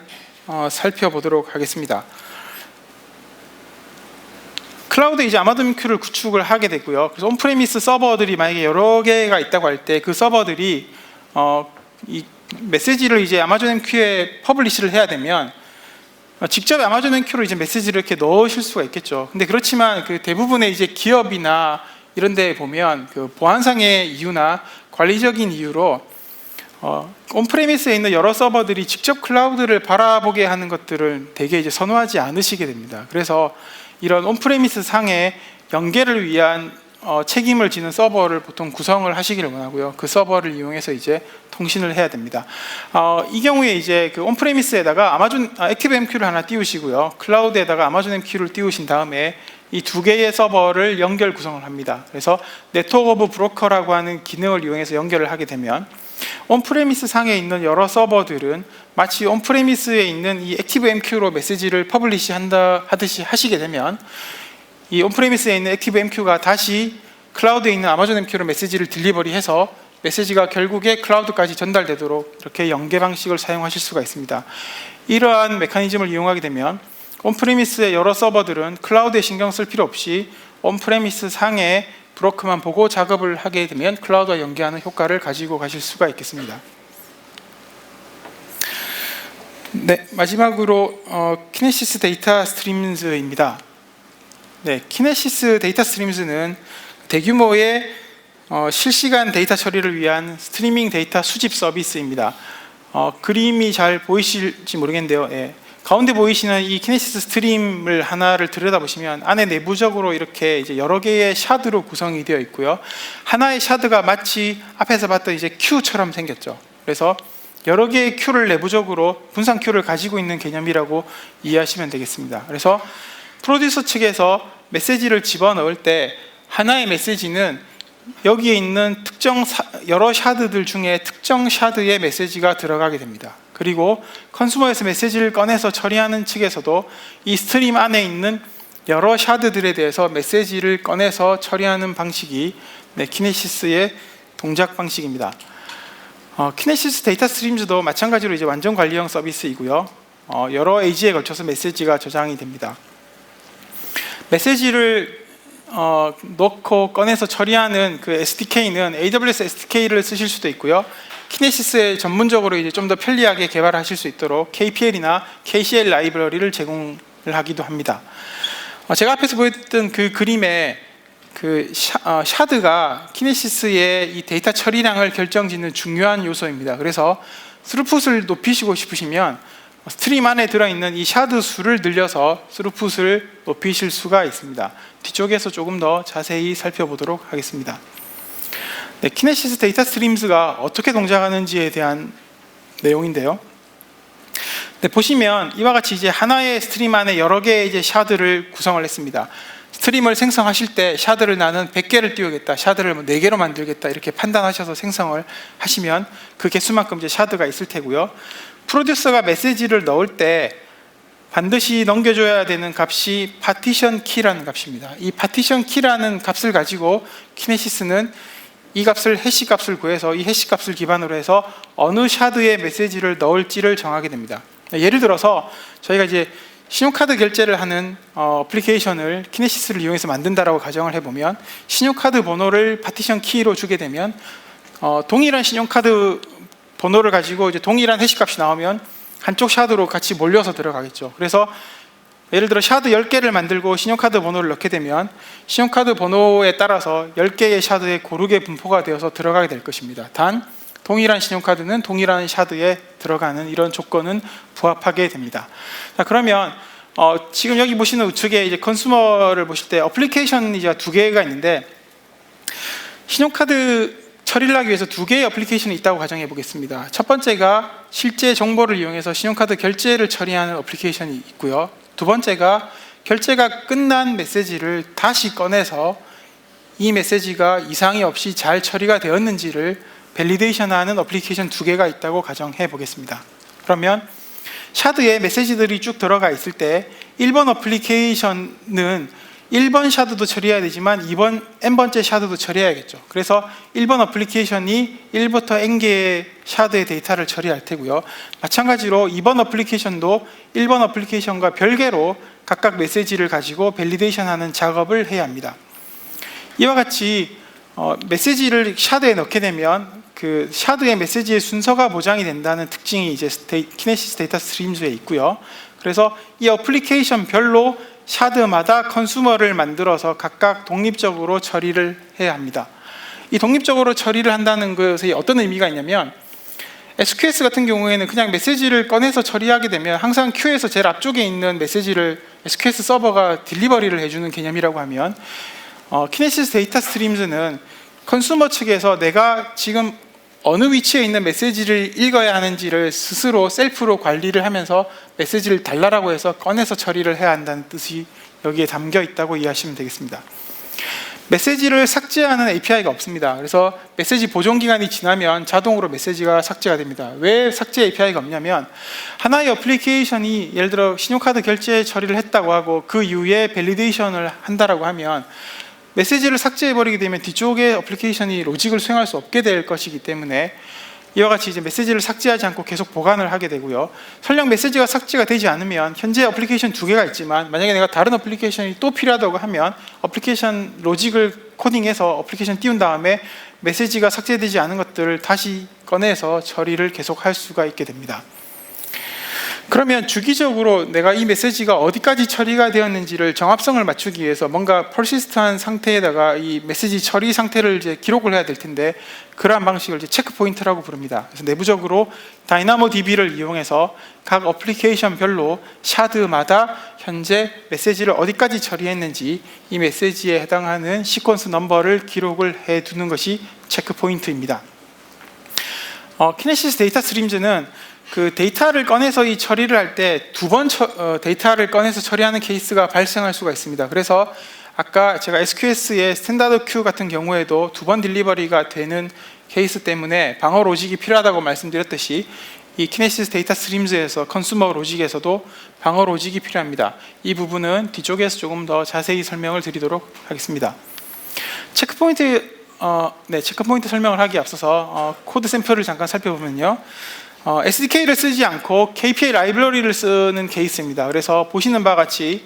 살펴보도록 하겠습니다. 클라우드에 이제 아마존 MQ를 구축을 하게 되고요. 그래서 온프레미스 서버들이 만약에 여러 개가 있다고 할 때 그 서버들이 이 메시지를 이제 아마존 MQ에 퍼블리시를 해야 되면 직접 아마존 MQ로 이제 메시지를 이렇게 넣으실 수가 있겠죠. 근데 그렇지만 그 대부분의 이제 기업이나 이런 데 보면 그 보안상의 이유나 관리적인 이유로 온프레미스에 있는 여러 서버들이 직접 클라우드를 바라보게 하는 것들을 되게 이제 선호하지 않으시게 됩니다. 그래서 이런 온프레미스 상의 연계를 위한 책임을 지는 서버를 보통 구성을 하시기를 원하고요. 그 서버를 이용해서 이제 통신을 해야 됩니다. 이 경우에 이제 그 온프레미스에다가 아마존 액티브 MQ를 하나 띄우시고요. 클라우드에다가 아마존 MQ를 띄우신 다음에 이 두 개의 서버를 연결 구성을 합니다. 그래서 네트워크 오브 브로커라고 하는 기능을 이용해서 연결을 하게 되면 온프레미스 상에 있는 여러 서버들은 마치 온프레미스에 있는 이 액티브 MQ로 메시지를 퍼블리시 하듯이 하시게 되면 이 온프레미스에 있는 액티브 MQ가 다시 클라우드에 있는 아마존 MQ로 메시지를 딜리버리해서 메시지가 결국에 클라우드까지 전달되도록 이렇게 연계 방식을 사용하실 수가 있습니다. 이러한 메커니즘을 이용하게 되면 온프레미스의 여러 서버들은 클라우드에 신경 쓸 필요 없이 온프레미스 상의 브로커만 보고 작업을 하게 되면 클라우드와 연계하는 효과를 가지고 가실 수가 있겠습니다. 네, 마지막으로 키네시스 데이터 스트림즈입니다. 네, 키네시스 데이터 스트림즈는 대규모의 실시간 데이터 처리를 위한 스트리밍 데이터 수집 서비스입니다. 그림이 잘 보이실지 모르겠는데요. 예. 가운데 보이시는 이 키네시스 스트림을 하나를 들여다보시면 안에 내부적으로 이렇게 이제 여러 개의 샤드로 구성이 되어 있고요. 하나의 샤드가 마치 앞에서 봤던 이제 큐처럼 생겼죠. 그래서 여러 개의 큐를 내부적으로 분산 큐를 가지고 있는 개념이라고 이해하시면 되겠습니다. 그래서 프로듀서 측에서 메시지를 집어넣을 때 하나의 메시지는 여기에 있는 특정 여러 샤드들 중에 특정 샤드의 메시지가 들어가게 됩니다. 그리고 컨슈머에서 메시지를 꺼내서 처리하는 측에서도 이 스트림 안에 있는 여러 샤드들에 대해서 메시지를 꺼내서 처리하는 방식이 키네시스의 동작 방식입니다. 키네시스 데이터 스트림즈도 마찬가지로 이제 완전 관리형 서비스이고요. 여러 에이지에 걸쳐서 메시지가 저장이 됩니다. 메시지를 넣고 꺼내서 처리하는 그 SDK는 AWS SDK를 쓰실 수도 있고요. 키네시스에 전문적으로 이제 좀 더 편리하게 개발하실 수 있도록 KPL이나 KCL 라이브러리를 제공을 하기도 합니다. 제가 앞에서 보였던 그 그림에 그 샤드가 키네시스의 이 데이터 처리량을 결정짓는 중요한 요소입니다. 그래서 스루풋을 높이시고 싶으시면 스트림 안에 들어있는 이 샤드 수를 늘려서 스루풋을 높이실 수가 있습니다. 뒤쪽에서 조금 더 자세히 살펴보도록 하겠습니다. 네, 키네시스 데이터 스트림즈가 어떻게 동작하는지에 대한 내용인데요. 네, 보시면 이와 같이 이제 하나의 스트림 안에 여러 개의 이제 샤드를 구성을 했습니다. 스트림을 생성하실 때 샤드를 나는 100개를 띄우겠다, 샤드를 4개로 만들겠다 이렇게 판단하셔서 생성을 하시면 그 개수만큼 이제 샤드가 있을 테고요. 프로듀서가 메시지를 넣을 때 반드시 넘겨줘야 되는 값이 파티션 키라는 값입니다. 이 파티션 키라는 값을 가지고 키네시스는 이 값을 해시 값을 구해서 이 해시 값을 기반으로 해서 어느 샤드에 메시지를 넣을지를 정하게 됩니다. 예를 들어서 저희가 이제 신용카드 결제를 하는 어플리케이션을 키네시스를 이용해서 만든다라고 가정을 해보면 신용카드 번호를 파티션 키로 주게 되면 동일한 신용카드 번호를 가지고 이제 동일한 해시값이 나오면 한쪽 샤드로 같이 몰려서 들어가겠죠. 그래서 예를 들어 샤드 10개를 만들고 신용카드 번호를 넣게 되면 신용카드 번호에 따라서 10개의 샤드에 고르게 분포가 되어서 들어가게 될 것입니다. 단 동일한 신용카드는 동일한 샤드에 들어가는 이런 조건은 부합하게 됩니다. 자, 그러면 지금 여기 보시는 우측에 이제 컨슈머를 보실 때 어플리케이션이 이제 2개가 있는데 신용카드 처리를 하기 위해서 2개의 어플리케이션이 있다고 가정해 보겠습니다. 첫 번째가 실제 정보를 이용해서 신용카드 결제를 처리하는 어플리케이션이 있고요. 두 번째가 결제가 끝난 메시지를 다시 꺼내서 이 메시지가 이상이 없이 잘 처리가 되었는지를 밸리데이션하는 어플리케이션 2개가 있다고 가정해 보겠습니다. 그러면 샤드에 메시지들이 쭉 들어가 있을 때 1번 어플리케이션은 1번 샤드도 처리해야 되지만 n번째 샤드도 처리해야겠죠. 그래서 1번 어플리케이션이 1부터 n개의 샤드의 데이터를 처리할 테고요. 마찬가지로 2번 어플리케이션도 1번 어플리케이션과 별개로 각각 메시지를 가지고 밸리데이션하는 작업을 해야 합니다. 이와 같이 메시지를 샤드에 넣게 되면 그 샤드의 메시지의 순서가 보장이 된다는 특징이 이제 키네시스 데이터 스트림즈에 있고요. 그래서 이 어플리케이션 별로 샤드마다 컨슈머를 만들어서 각각 독립적으로 처리를 해야 합니다. 이 독립적으로 처리를 한다는 것이 어떤 의미가 있냐면 SQS 같은 경우에는 그냥 메시지를 꺼내서 처리하게 되면 항상 큐에서 제일 앞쪽에 있는 메시지를 SQS 서버가 딜리버리를 해주는 개념이라고 하면 키네시스 데이터 스트림즈는 컨슈머 측에서 내가 지금 어느 위치에 있는 메시지를 읽어야 하는지를 스스로 셀프로 관리를 하면서 메시지를 달라라고 해서 꺼내서 처리를 해야 한다는 뜻이 여기에 담겨 있다고 이해하시면 되겠습니다. 메시지를 삭제하는 API가 없습니다. 그래서 메시지 보존 기간이 지나면 자동으로 메시지가 삭제가 됩니다. 왜 삭제 API가 없냐면 하나의 어플리케이션이 예를 들어 신용카드 결제 처리를 했다고 하고 그 이후에 밸리데이션을 한다라고 하면 메시지를 삭제해버리게 되면 뒤쪽에 어플리케이션이 로직을 수행할 수 없게 될 것이기 때문에 이와 같이 이제 메시지를 삭제하지 않고 계속 보관을 하게 되고요. 설령 메시지가 삭제가 되지 않으면 현재 어플리케이션 2개가 있지만 만약에 내가 다른 어플리케이션이 또 필요하다고 하면 어플리케이션 로직을 코딩해서 어플리케이션 띄운 다음에 메시지가 삭제되지 않은 것들을 다시 꺼내서 처리를 계속 할 수가 있게 됩니다. 그러면 주기적으로 내가 이 메시지가 어디까지 처리가 되었는지를 정합성을 맞추기 위해서 뭔가 퍼시스트한 상태에다가 이 메시지 처리 상태를 이제 기록을 해야 될 텐데 그러한 방식을 이제 체크 포인트라고 부릅니다. 그래서 내부적으로 다이나모DB를 이용해서 각 어플리케이션별로 샤드마다 현재 메시지를 어디까지 처리했는지 이 메시지에 해당하는 시퀀스 넘버를 기록을 해 두는 것이 체크 포인트입니다. 키네시스 데이터 스트림즈는 그 데이터를 꺼내서 이 처리를 할 때 2번 데이터를 꺼내서 처리하는 케이스가 발생할 수가 있습니다. 그래서 아까 제가 SQS의 스탠다드 큐 같은 경우에도 2번 딜리버리가 되는 케이스 때문에 방어 로직이 필요하다고 말씀드렸듯이 이 키네시스 데이터 스트림즈에서 컨슈머 로직에서도 방어 로직이 필요합니다. 이 부분은 뒤쪽에서 조금 더 자세히 설명을 드리도록 하겠습니다. 체크포인트 설명을 하기에 앞서서 코드 샘플을 잠깐 살펴보면요. SDK를 쓰지 않고 KPI 라이브러리를 쓰는 케이스입니다. 그래서 보시는 바와 같이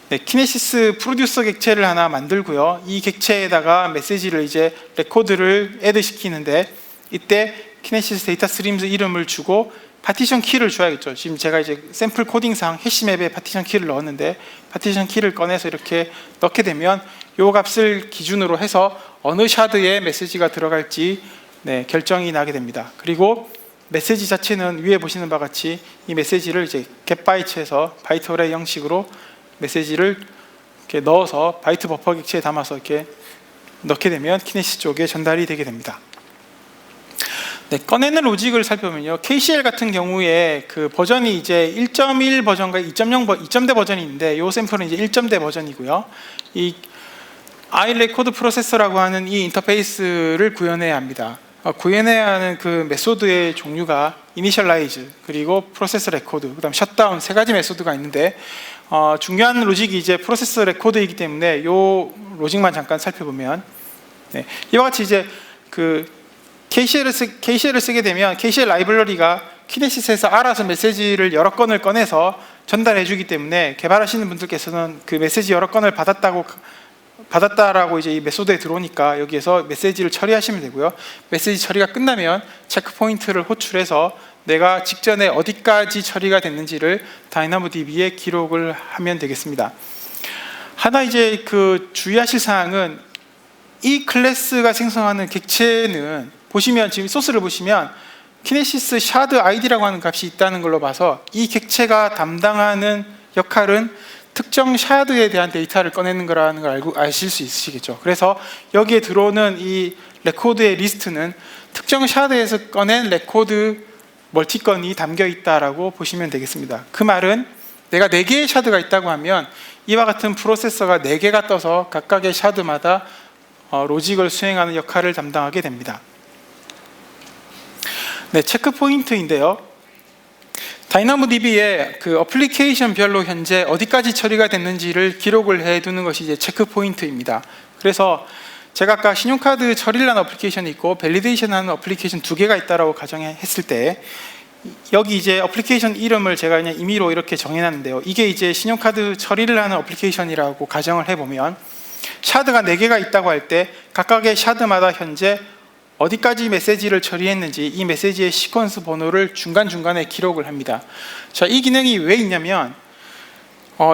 네, 키네시스 프로듀서 객체를 하나 만들고요. 이 객체에다가 메시지를 이제 레코드를 애드 시키는데, 이때 키네시스 데이터 스트림즈 이름을 주고 파티션 키를 줘야겠죠. 지금 제가 이제 샘플 코딩상 해시맵에 파티션 키를 넣었는데, 파티션 키를 꺼내서 이렇게 넣게 되면 이 값을 기준으로 해서 어느 샤드에 메시지가 들어갈지 결정이 나게 됩니다. 그리고 메시지 자체는 위에 보시는 바와 같이 이 메시지를 이제 getBytes에서 바이트 어레이 형식으로 메시지를 이렇게 넣어서 바이트 버퍼 객체에 담아서 이렇게 넣게 되면 키네시스 쪽에 전달이 되게 됩니다. 네, 꺼내는 로직을 살펴보면요, KCL 같은 경우에 그 버전이 이제 1.1 버전과 2.0대 버전이 있는데, 이 샘플은 이제 1.대 버전이고요. 이 iRecord 프로세서라고 하는 이 인터페이스를 구현해야 합니다. 구현해야 하는 그 메소드의 종류가 이니셜라이즈, 그리고 프로세서 레코드, 그다음 셧다운, 세 가지 메소드가 있는데, 중요한 로직이 이제 프로세서 레코드이기 때문에 이 로직만 잠깐 살펴보면, 이와 같이 이제 그 KCL을 쓰게 되면 KCL 라이브러리가 키네시스에서 알아서 메시지를 여러 건을 꺼내서 전달해 주기 때문에, 개발하시는 분들께서는 그 메시지 여러 건을 받았다라고 이제 이 메소드에 들어오니까 여기에서 메시지를 처리하시면 되고요. 메시지 처리가 끝나면 체크 포인트를 호출해서 내가 직전에 어디까지 처리가 됐는지를 다이나모DB에 기록을 하면 되겠습니다. 하나 이제 그 주의하실 사항은, 이 클래스가 생성하는 객체는 보시면, 지금 소스를 보시면 키네시스 샤드 id라고 하는 값이 있다는 걸로 봐서 이 객체가 담당하는 역할은 특정 샤드에 대한 데이터를 꺼내는 거라는 걸 아실 수 있으시겠죠. 그래서 여기에 들어오는 이 레코드의 리스트는 특정 샤드에서 꺼낸 레코드 멀티건이 담겨 있다라고 보시면 되겠습니다. 그 말은 내가 4개의 샤드가 있다고 하면 이와 같은 프로세서가 4개가 떠서 각각의 샤드마다 로직을 수행하는 역할을 담당하게 됩니다. 네, 체크 포인트인데요, 다이나모DB에 그 어플리케이션별로 현재 어디까지 처리가 됐는지를 기록을 해두는 것이 이제 체크 포인트입니다. 그래서 제가 아까 신용카드 처리를 하는 어플리케이션이 있고 밸리데이션 하는 어플리케이션 2개가 있다라고 가정했을 때, 여기 이제 어플리케이션 이름을 제가 그냥 임의로 이렇게 정해놨는데요, 이게 이제 신용카드 처리를 하는 어플리케이션이라고 가정을 해보면, 샤드가 4개가 있다고 할 때 각각의 샤드마다 현재 어디까지 메시지를 처리했는지 이 메시지의 시퀀스 번호를 중간중간에 기록을 합니다. 자, 이 기능이 왜 있냐면,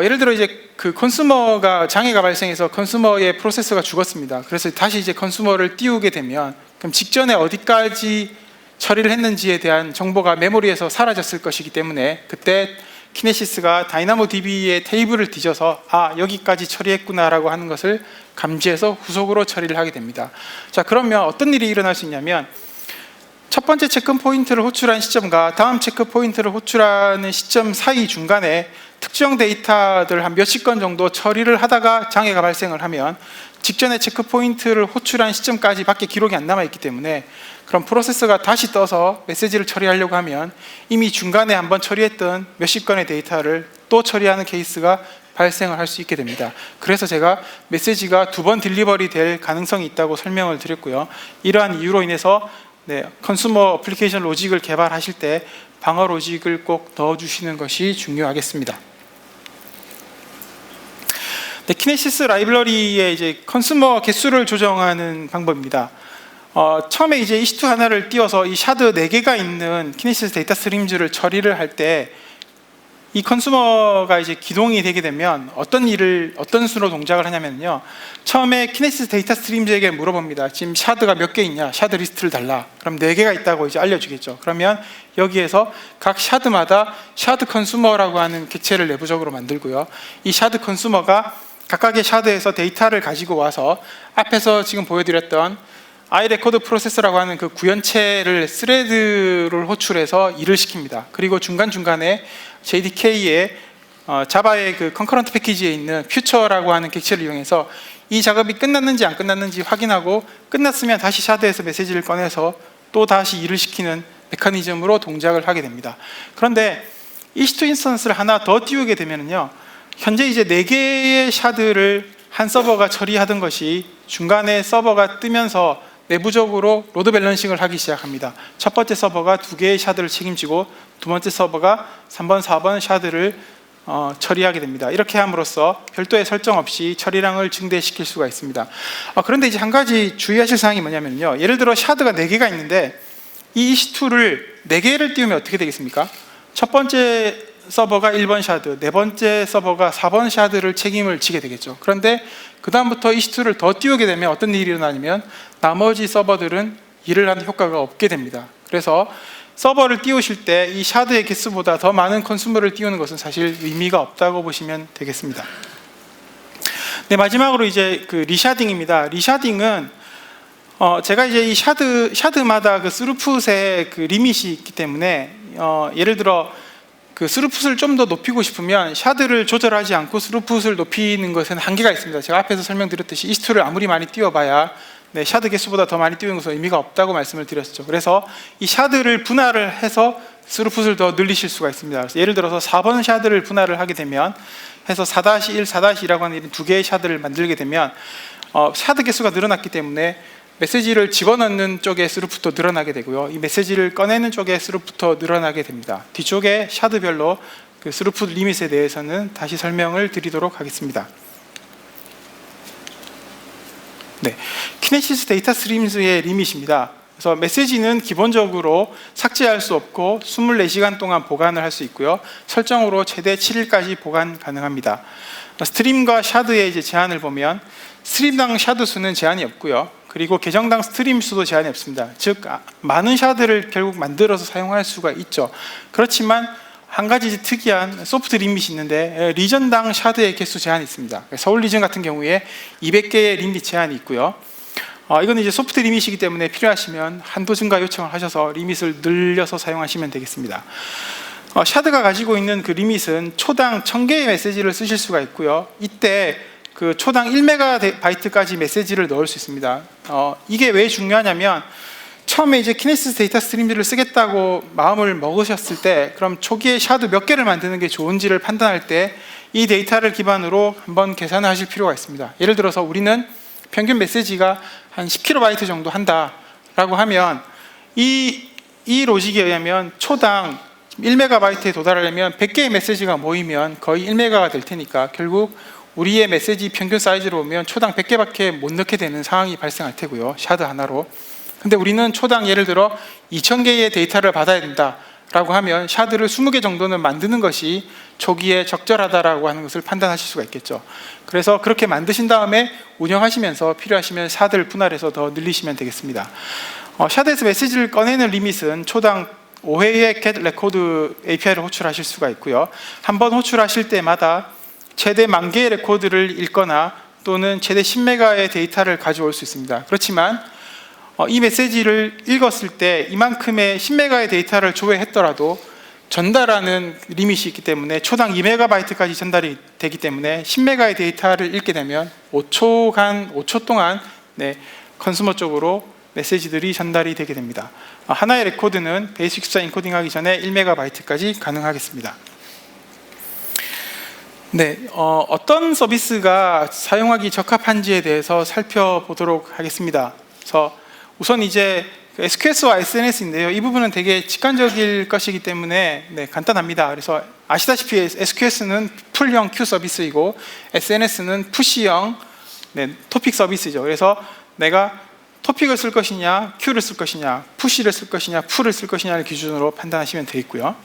예를 들어 이제 그 컨슈머가 장애가 발생해서 컨슈머의 프로세서가 죽었습니다. 그래서 다시 이제 컨슈머를 띄우게 되면, 그럼 직전에 어디까지 처리를 했는지에 대한 정보가 메모리에서 사라졌을 것이기 때문에, 그때 키네시스가 다이나모DB의 테이블을 뒤져서 여기까지 처리했구나 라고 하는 것을 감지해서 후속으로 처리를 하게 됩니다. 자, 그러면 어떤 일이 일어날 수 있냐면, 첫 번째 체크 포인트를 호출한 시점과 다음 체크 포인트를 호출하는 시점 사이 중간에 특정 데이터들 한 몇십 건 정도 처리를 하다가 장애가 발생을 하면, 직전에 체크 포인트를 호출한 시점까지 밖에 기록이 안 남아 있기 때문에, 그럼 프로세서가 다시 떠서 메시지를 처리하려고 하면 이미 중간에 한번 처리했던 몇십 건의 데이터를 또 처리하는 케이스가 발생을 할 수 있게 됩니다. 그래서 제가 메시지가 2번 딜리버리 될 가능성이 있다고 설명을 드렸고요. 이러한 이유로 인해서 컨슈머 어플리케이션 로직을 개발하실 때 방어 로직을 꼭 넣어주시는 것이 중요하겠습니다. 키네시스 라이브러리의 이제 컨슈머 개수를 조정하는 방법입니다. 처음에 이제 EC2 하나를 띄워서 이 샤드 4개가 있는 키네시스 데이터 스트림즈를 처리를 할 때, 이 컨슈머가 이제 기동이 되게 되면 어떤 수로 동작을 하냐면요, 처음에 키네시스 데이터 스트림즈에게 물어봅니다. 지금 샤드가 몇 개 있냐? 샤드 리스트를 달라. 그럼 4개가 있다고 이제 알려주겠죠. 그러면 여기에서 각 샤드마다 샤드 컨슈머라고 하는 객체를 내부적으로 만들고요, 이 샤드 컨슈머가 각각의 샤드에서 데이터를 가지고 와서 앞에서 지금 보여드렸던 iRecord 프로세서라고 하는 그 구현체를 스레드를 호출해서 일을 시킵니다. 그리고 중간중간에 JDK의 자바의 그 컨커런트 패키지에 있는 퓨처라고 하는 객체를 이용해서 이 작업이 끝났는지 안 끝났는지 확인하고, 끝났으면 다시 샤드에서 메시지를 꺼내서 또 다시 일을 시키는 메커니즘으로 동작을 하게 됩니다. 그런데 EC2 인스턴스를 하나 더 띄우게 되면요, 현재 이제 4개의 샤드를 한 서버가 처리하던 것이 중간에 서버가 뜨면서 내부적으로 로드 밸런싱을 하기 시작합니다. 첫 번째 서버가 2개의 샤드를 책임지고, 두 번째 서버가 3번, 4번 샤드를 처리하게 됩니다. 이렇게 함으로써 별도의 설정 없이 처리량을 증대시킬 수가 있습니다. 그런데 이제 한 가지 주의하실 사항이 뭐냐면요. 예를 들어 샤드가 4개가 있는데 이 EC2를 4개를 띄우면 어떻게 되겠습니까? 첫 번째 서버가 1번 샤드, 네 번째 서버가 4번 샤드를 책임을 지게 되겠죠. 그런데 그 다음부터 EC2를 더 띄우게 되면 어떤 일이 일어나냐면 나머지 서버들은 일을 하는 효과가 없게 됩니다. 그래서 서버를 띄우실 때 이 샤드의 개수보다 더 많은 컨슈머를 띄우는 것은 사실 의미가 없다고 보시면 되겠습니다. 네, 마지막으로 이제 그 리샤딩입니다. 리샤딩은 제가 이제 이 샤드마다 그 스루풋의 그 리밋이 있기 때문에 예를 들어 그 스루풋을 좀 더 높이고 싶으면 샤드를 조절하지 않고 스루풋을 높이는 것은 한계가 있습니다. 제가 앞에서 설명드렸듯이 EC2를 아무리 많이 띄워봐야 샤드 개수보다 더 많이 띄우는 것은 의미가 없다고 말씀을 드렸죠. 그래서 이 샤드를 분할을 해서 스루풋을 더 늘리실 수가 있습니다. 그래서 예를 들어서 4번 샤드를 분할을 하게 되면 해서 4-1, 4-2라고 하는 이런 두 개의 샤드를 만들게 되면 샤드 개수가 늘어났기 때문에 메시지를 집어넣는 쪽의 스루풋도 늘어나게 되고요. 이 메시지를 꺼내는 쪽의 스루풋도 늘어나게 됩니다. 뒤쪽에 샤드별로 그 스루풋 리밋에 대해서는 다시 설명을 드리도록 하겠습니다. 네, 키네시스 데이터 스트림즈의 리밋입니다. 그래서 메시지는 기본적으로 삭제할 수 없고 24시간 동안 보관을 할 수 있고요. 설정으로 최대 7일까지 보관 가능합니다. 스트림과 샤드의 이제 제한을 보면 스트림당 샤드 수는 제한이 없고요. 그리고 계정당 스트림 수도 제한이 없습니다. 즉 많은 샤드를 결국 만들어서 사용할 수가 있죠. 그렇지만 한 가지 특이한 소프트 리밋이 있는데 리전당 샤드의 개수 제한이 있습니다. 서울 리전 같은 경우에 200개의 리밋 제한이 있고요. 이건 이제 소프트 리밋이기 때문에 필요하시면 한도 증가 요청을 하셔서 리밋을 늘려서 사용하시면 되겠습니다. 샤드가 가지고 있는 그 리밋은 초당 1000개의 메시지를 쓰실 수가 있고요. 이때 그 초당 1MB까지 메시지를 넣을 수 있습니다. 이게 왜 중요하냐면 처음에 이제 키네시스 데이터 스트림즈를 쓰겠다고 마음을 먹으셨을 때 그럼 초기에 샤드 몇 개를 만드는 게 좋은지를 판단할 때 이 데이터를 기반으로 한번 계산을 하실 필요가 있습니다. 예를 들어서 우리는 평균 메시지가 한 10KB 정도 한다라고 하면 이 로직에 의하면 초당 1MB에 도달하려면 100개의 메시지가 모이면 거의 1메가가 될 테니까 결국 우리의 메시지 평균 사이즈로 보면 초당 100개밖에 못 넣게 되는 상황이 발생할 테고요. 샤드 하나로. 근데 우리는 초당 예를 들어 2000개의 데이터를 받아야 된다라고 하면 샤드를 20개 정도는 만드는 것이 초기에 적절하다라고 하는 것을 판단하실 수가 있겠죠. 그래서 그렇게 만드신 다음에 운영하시면서 필요하시면 샤드를 분할해서 더 늘리시면 되겠습니다. 샤드에서 메시지를 꺼내는 리밋은 초당 5회의 get record API를 호출하실 수가 있고요. 한번 호출하실 때마다 최대 10,000개의 레코드를 읽거나 또는 최대 10메가의 데이터를 가져올 수 있습니다. 그렇지만 이 메시지를 읽었을 때 이만큼의 10메가의 데이터를 조회했더라도 전달하는 리밋이 있기 때문에 초당 2MB까지 전달이 되기 때문에 10메가의 데이터를 읽게 되면 5초 동안 컨슈머 쪽으로 메시지들이 전달이 되게 됩니다. 하나의 레코드는 베이직 숫자 인코딩하기 전에 1MB까지 가능하겠습니다. 네, 어떤 서비스가 사용하기 적합한지에 대해서 살펴보도록 하겠습니다. 그래서 우선 이제 SQS와 SNS인데요. 이 부분은 되게 직관적일 것이기 때문에 간단합니다. 그래서 아시다시피 SQS는 풀형 큐 서비스이고 SNS는 푸시형 토픽 서비스죠. 그래서 내가 토픽을 쓸 것이냐, 큐를 쓸 것이냐, 푸시를 쓸 것이냐, 풀을 쓸 것이냐를 기준으로 판단하시면 되겠고요.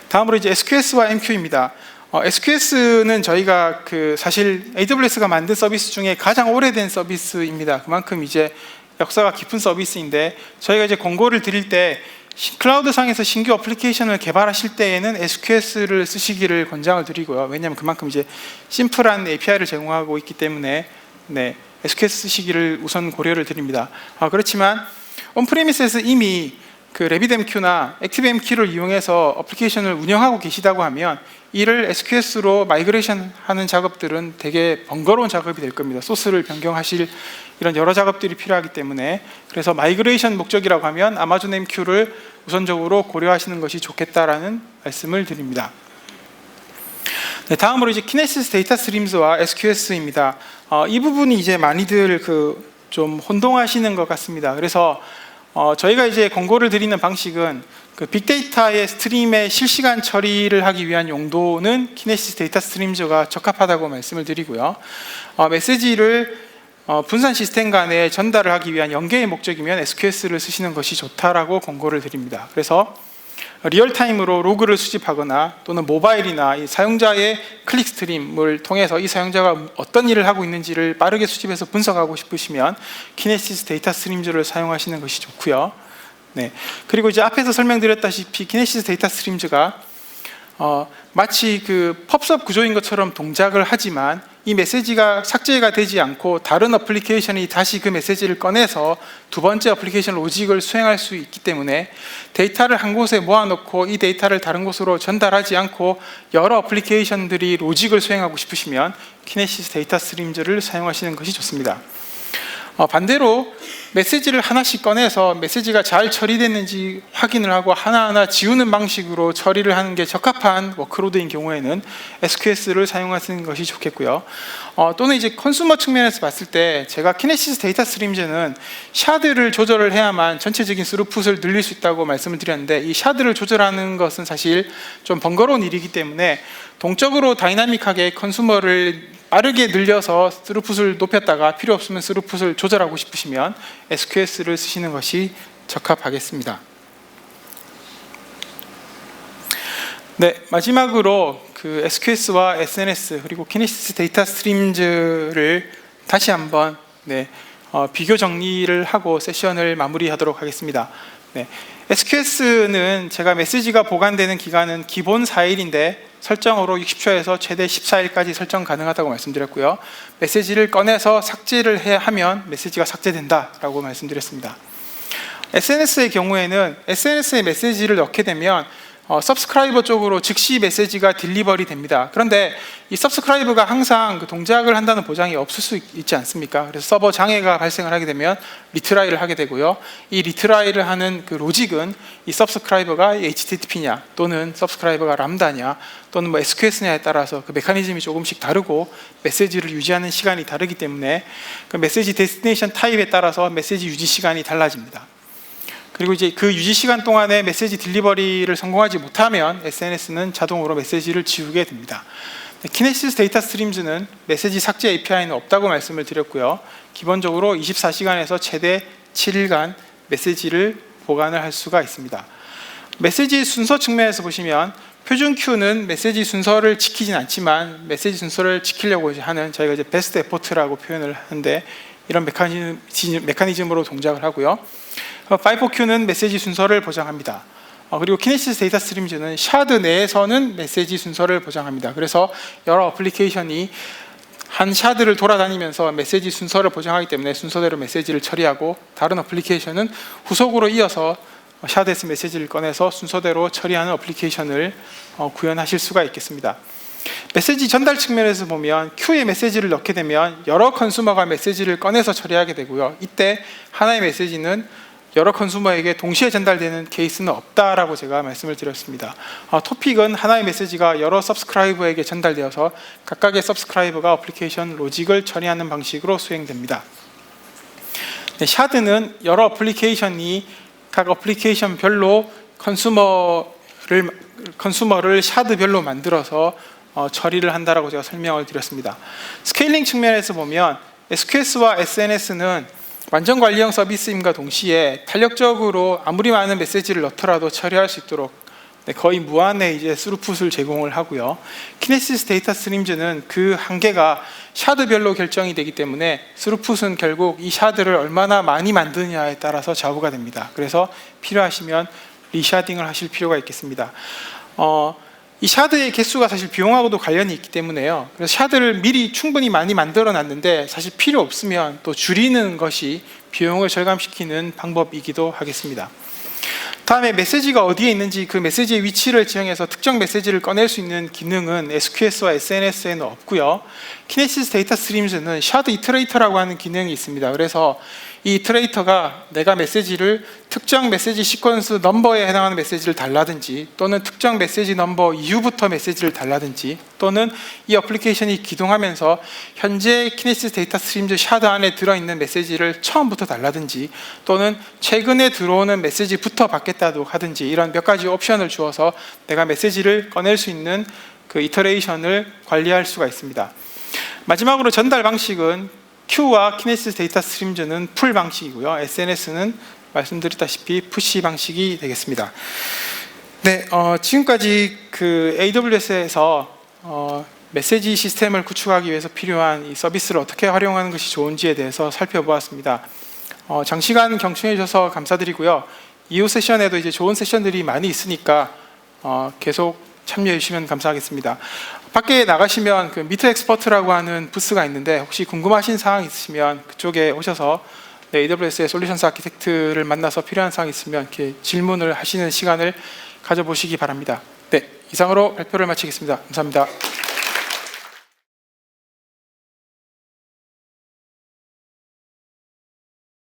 다음으로 이제 SQS와 MQ입니다. SQS는 저희가 사실 AWS가 만든 서비스 중에 가장 오래된 서비스입니다. 그만큼 이제 역사가 깊은 서비스인데 저희가 이제 권고를 드릴 때 클라우드상에서 신규 어플리케이션을 개발하실 때에는 SQS를 쓰시기를 권장을 드리고요. 왜냐하면 그만큼 이제 심플한 API를 제공하고 있기 때문에 SQS 쓰시기를 우선 고려를 드립니다. 그렇지만 온프레미스에서 이미 RabbitMQ나 ActiveMQ를 이용해서 어플리케이션을 운영하고 계시다고 하면 이를 SQS로 마이그레이션 하는 작업들은 되게 번거로운 작업이 될 겁니다. 소스를 변경하실 이런 여러 작업들이 필요하기 때문에 그래서 마이그레이션 목적이라고 하면 아마존 MQ를 우선적으로 고려하시는 것이 좋겠다라는 말씀을 드립니다. 다음으로 이제 키네시스 데이터 스트림즈와 SQS입니다. 이 부분이 이제 많이들 좀 혼동하시는 것 같습니다. 그래서 저희가 이제 권고를 드리는 방식은 그 빅데이터의 스트림의 실시간 처리를 하기 위한 용도는 키네시스 데이터 스트림즈가 적합하다고 말씀을 드리고요. 메시지를 분산 시스템 간에 전달을 하기 위한 연계의 목적이면 SQS를 쓰시는 것이 좋다라고 권고를 드립니다. 그래서 리얼타임으로 로그를 수집하거나 또는 모바일이나 이 사용자의 클릭 스트림을 통해서 이 사용자가 어떤 일을 하고 있는지를 빠르게 수집해서 분석하고 싶으시면 키네시스 데이터 스트림즈를 사용하시는 것이 좋고요. 네. 그리고 이제 앞에서 설명드렸다시피 키네시스 데이터 스트림즈가 마치 그 펍섭 구조인 것처럼 동작을 하지만 이 메시지가 삭제가 되지 않고 다른 어플리케이션이 다시 그 메시지를 꺼내서 두 번째 어플리케이션 로직을 수행할 수 있기 때문에 데이터를 한 곳에 모아놓고 이 데이터를 다른 곳으로 전달하지 않고 여러 어플리케이션들이 로직을 수행하고 싶으시면 키네시스 데이터 스트림즈를 사용하시는 것이 좋습니다. 반대로 메시지를 하나씩 꺼내서 메시지가 잘 처리됐는지 확인을 하고 하나하나 지우는 방식으로 처리를 하는 게 적합한 워크로드인 경우에는 SQS를 사용하시는 것이 좋겠고요. 또는 이제 컨슈머 측면에서 봤을 때 제가 키네시스 데이터 스트림즈는 샤드를 조절을 해야만 전체적인 스루풋을 늘릴 수 있다고 말씀을 드렸는데 이 샤드를 조절하는 것은 사실 좀 번거로운 일이기 때문에 동적으로 다이나믹하게 컨슈머를 빠르게 늘려서 스루풋을 높였다가 필요 없으면 스루풋을 조절하고 싶으시면 SQS를 쓰시는 것이 적합하겠습니다. 네, 마지막으로 그 SQS와 SNS 그리고 키네시스 데이터 스트림즈를 다시 한번 비교 정리를 하고 세션을 마무리하도록 하겠습니다. 네, SQS는 제가 메시지가 보관되는 기간은 기본 4일인데 설정으로 60초에서 최대 14일까지 설정 가능하다고 말씀드렸고요. 메시지를 꺼내서 삭제를 하면 메시지가 삭제된다라고 말씀드렸습니다. SNS의 경우에는 SNS에 메시지를 넣게 되면 서브스크라이버 쪽으로 즉시 메시지가 딜리버리 됩니다. 그런데 이 서브스크라이버가 항상 그 동작을 한다는 보장이 없을 수 있지 않습니까? 그래서 서버 장애가 발생을 하게 되면 리트라이를 하게 되고요. 이 리트라이를 하는 그 로직은 이 서브스크라이버가 HTTP냐 또는 서브스크라이버가 람다냐 또는 뭐 SQS냐에 따라서 그 메커니즘이 조금씩 다르고 메시지를 유지하는 시간이 다르기 때문에 그 메시지 데스티네이션 타입에 따라서 메시지 유지 시간이 달라집니다. 그리고 이제 그 유지 시간 동안에 메시지 딜리버리를 성공하지 못하면 SNS는 자동으로 메시지를 지우게 됩니다. 키네시스 데이터 스트림즈는 메시지 삭제 API는 없다고 말씀을 드렸고요. 기본적으로 24시간에서 최대 7일간 메시지를 보관을 할 수가 있습니다. 메시지 순서 측면에서 보시면 표준 큐는 메시지 순서를 지키진 않지만 메시지 순서를 지키려고 하는 저희가 이제 베스트 에포트라고 표현을 하는데 이런 메커니즘으로 동작을 하고요. FIFO-Q는 메시지 순서를 보장합니다. 그리고 키네시스 데이터 스트림즈는 샤드 내에서는 메시지 순서를 보장합니다. 그래서 여러 어플리케이션이 한 샤드를 돌아다니면서 메시지 순서를 보장하기 때문에 순서대로 메시지를 처리하고 다른 어플리케이션은 후속으로 이어서 샤드에서 메시지를 꺼내서 순서대로 처리하는 어플리케이션을 구현하실 수가 있겠습니다. 메시지 전달 측면에서 보면 Q에 메시지를 넣게 되면 여러 컨슈머가 메시지를 꺼내서 처리하게 되고요. 이때 하나의 메시지는 여러 컨슈머에게 동시에 전달되는 케이스는 없다라고 제가 말씀을 드렸습니다. 토픽은 하나의 메시지가 여러 서브스크라이버에게 전달되어서 각각의 서브스크라이버가 어플리케이션 로직을 처리하는 방식으로 수행됩니다. 네, 샤드는 여러 어플리케이션이 각 어플리케이션별로 컨슈머를 샤드별로 만들어서 처리를 한다라고 제가 설명을 드렸습니다. 스케일링 측면에서 보면 SQS와 SNS는 완전 관리형 서비스임과 동시에 탄력적으로 아무리 많은 메시지를 넣더라도 처리할 수 있도록 거의 무한의 이제 스루풋을 제공을 하고요. 키네시스 데이터 스트림즈는 그 한계가 샤드별로 결정이 되기 때문에 스루풋은 결국 이 샤드를 얼마나 많이 만드느냐에 따라서 좌우가 됩니다. 그래서 필요하시면 리샤딩을 하실 필요가 있겠습니다. 이 샤드의 개수가 사실 비용하고도 관련이 있기 때문에요. 그래서 샤드를 미리 충분히 많이 만들어 놨는데 사실 필요 없으면 또 줄이는 것이 비용을 절감시키는 방법이기도 하겠습니다. 다음에 메시지가 어디에 있는지 그 메시지의 위치를 지정해서 특정 메시지를 꺼낼 수 있는 기능은 SQS와 SNS에는 없고요. 키네시스 데이터 스트림즈는 샤드 이터레이터라고 하는 기능이 있습니다. 그래서 이 이터레이터가 내가 메시지를 특정 메시지 시퀀스 넘버에 해당하는 메시지를 달라든지 또는 특정 메시지 넘버 이후부터 메시지를 달라든지 또는 이 어플리케이션이 기동하면서 현재 키네시스 데이터 스트림즈 샤드 안에 들어있는 메시지를 처음부터 달라든지 또는 최근에 들어오는 메시지부터 받겠다고 하든지 이런 몇 가지 옵션을 주어서 내가 메시지를 꺼낼 수 있는 그 이터레이션을 관리할 수가 있습니다. 마지막으로 전달 방식은 Q와 키네시스 데이터 스트림즈는 풀 방식이고요. SNS는 말씀드렸다시피 푸시 방식이 되겠습니다. 네, 지금까지 그 AWS에서 메시지 시스템을 구축하기 위해서 필요한 이 서비스를 어떻게 활용하는 것이 좋은지에 대해서 살펴보았습니다. 장시간 경청해 주셔서 감사드리고요. 이후 세션에도 이제 좋은 세션들이 많이 있으니까 계속 참여해 주시면 감사하겠습니다. 밖에 나가시면 그 미트 엑스퍼트라고 하는 부스가 있는데 혹시 궁금하신 사항 있으시면 그쪽에 오셔서 AWS의 솔루션스 아키텍트를 만나서 필요한 사항 있으면 이렇게 질문을 하시는 시간을 가져보시기 바랍니다. 네, 이상으로 발표를 마치겠습니다. 감사합니다.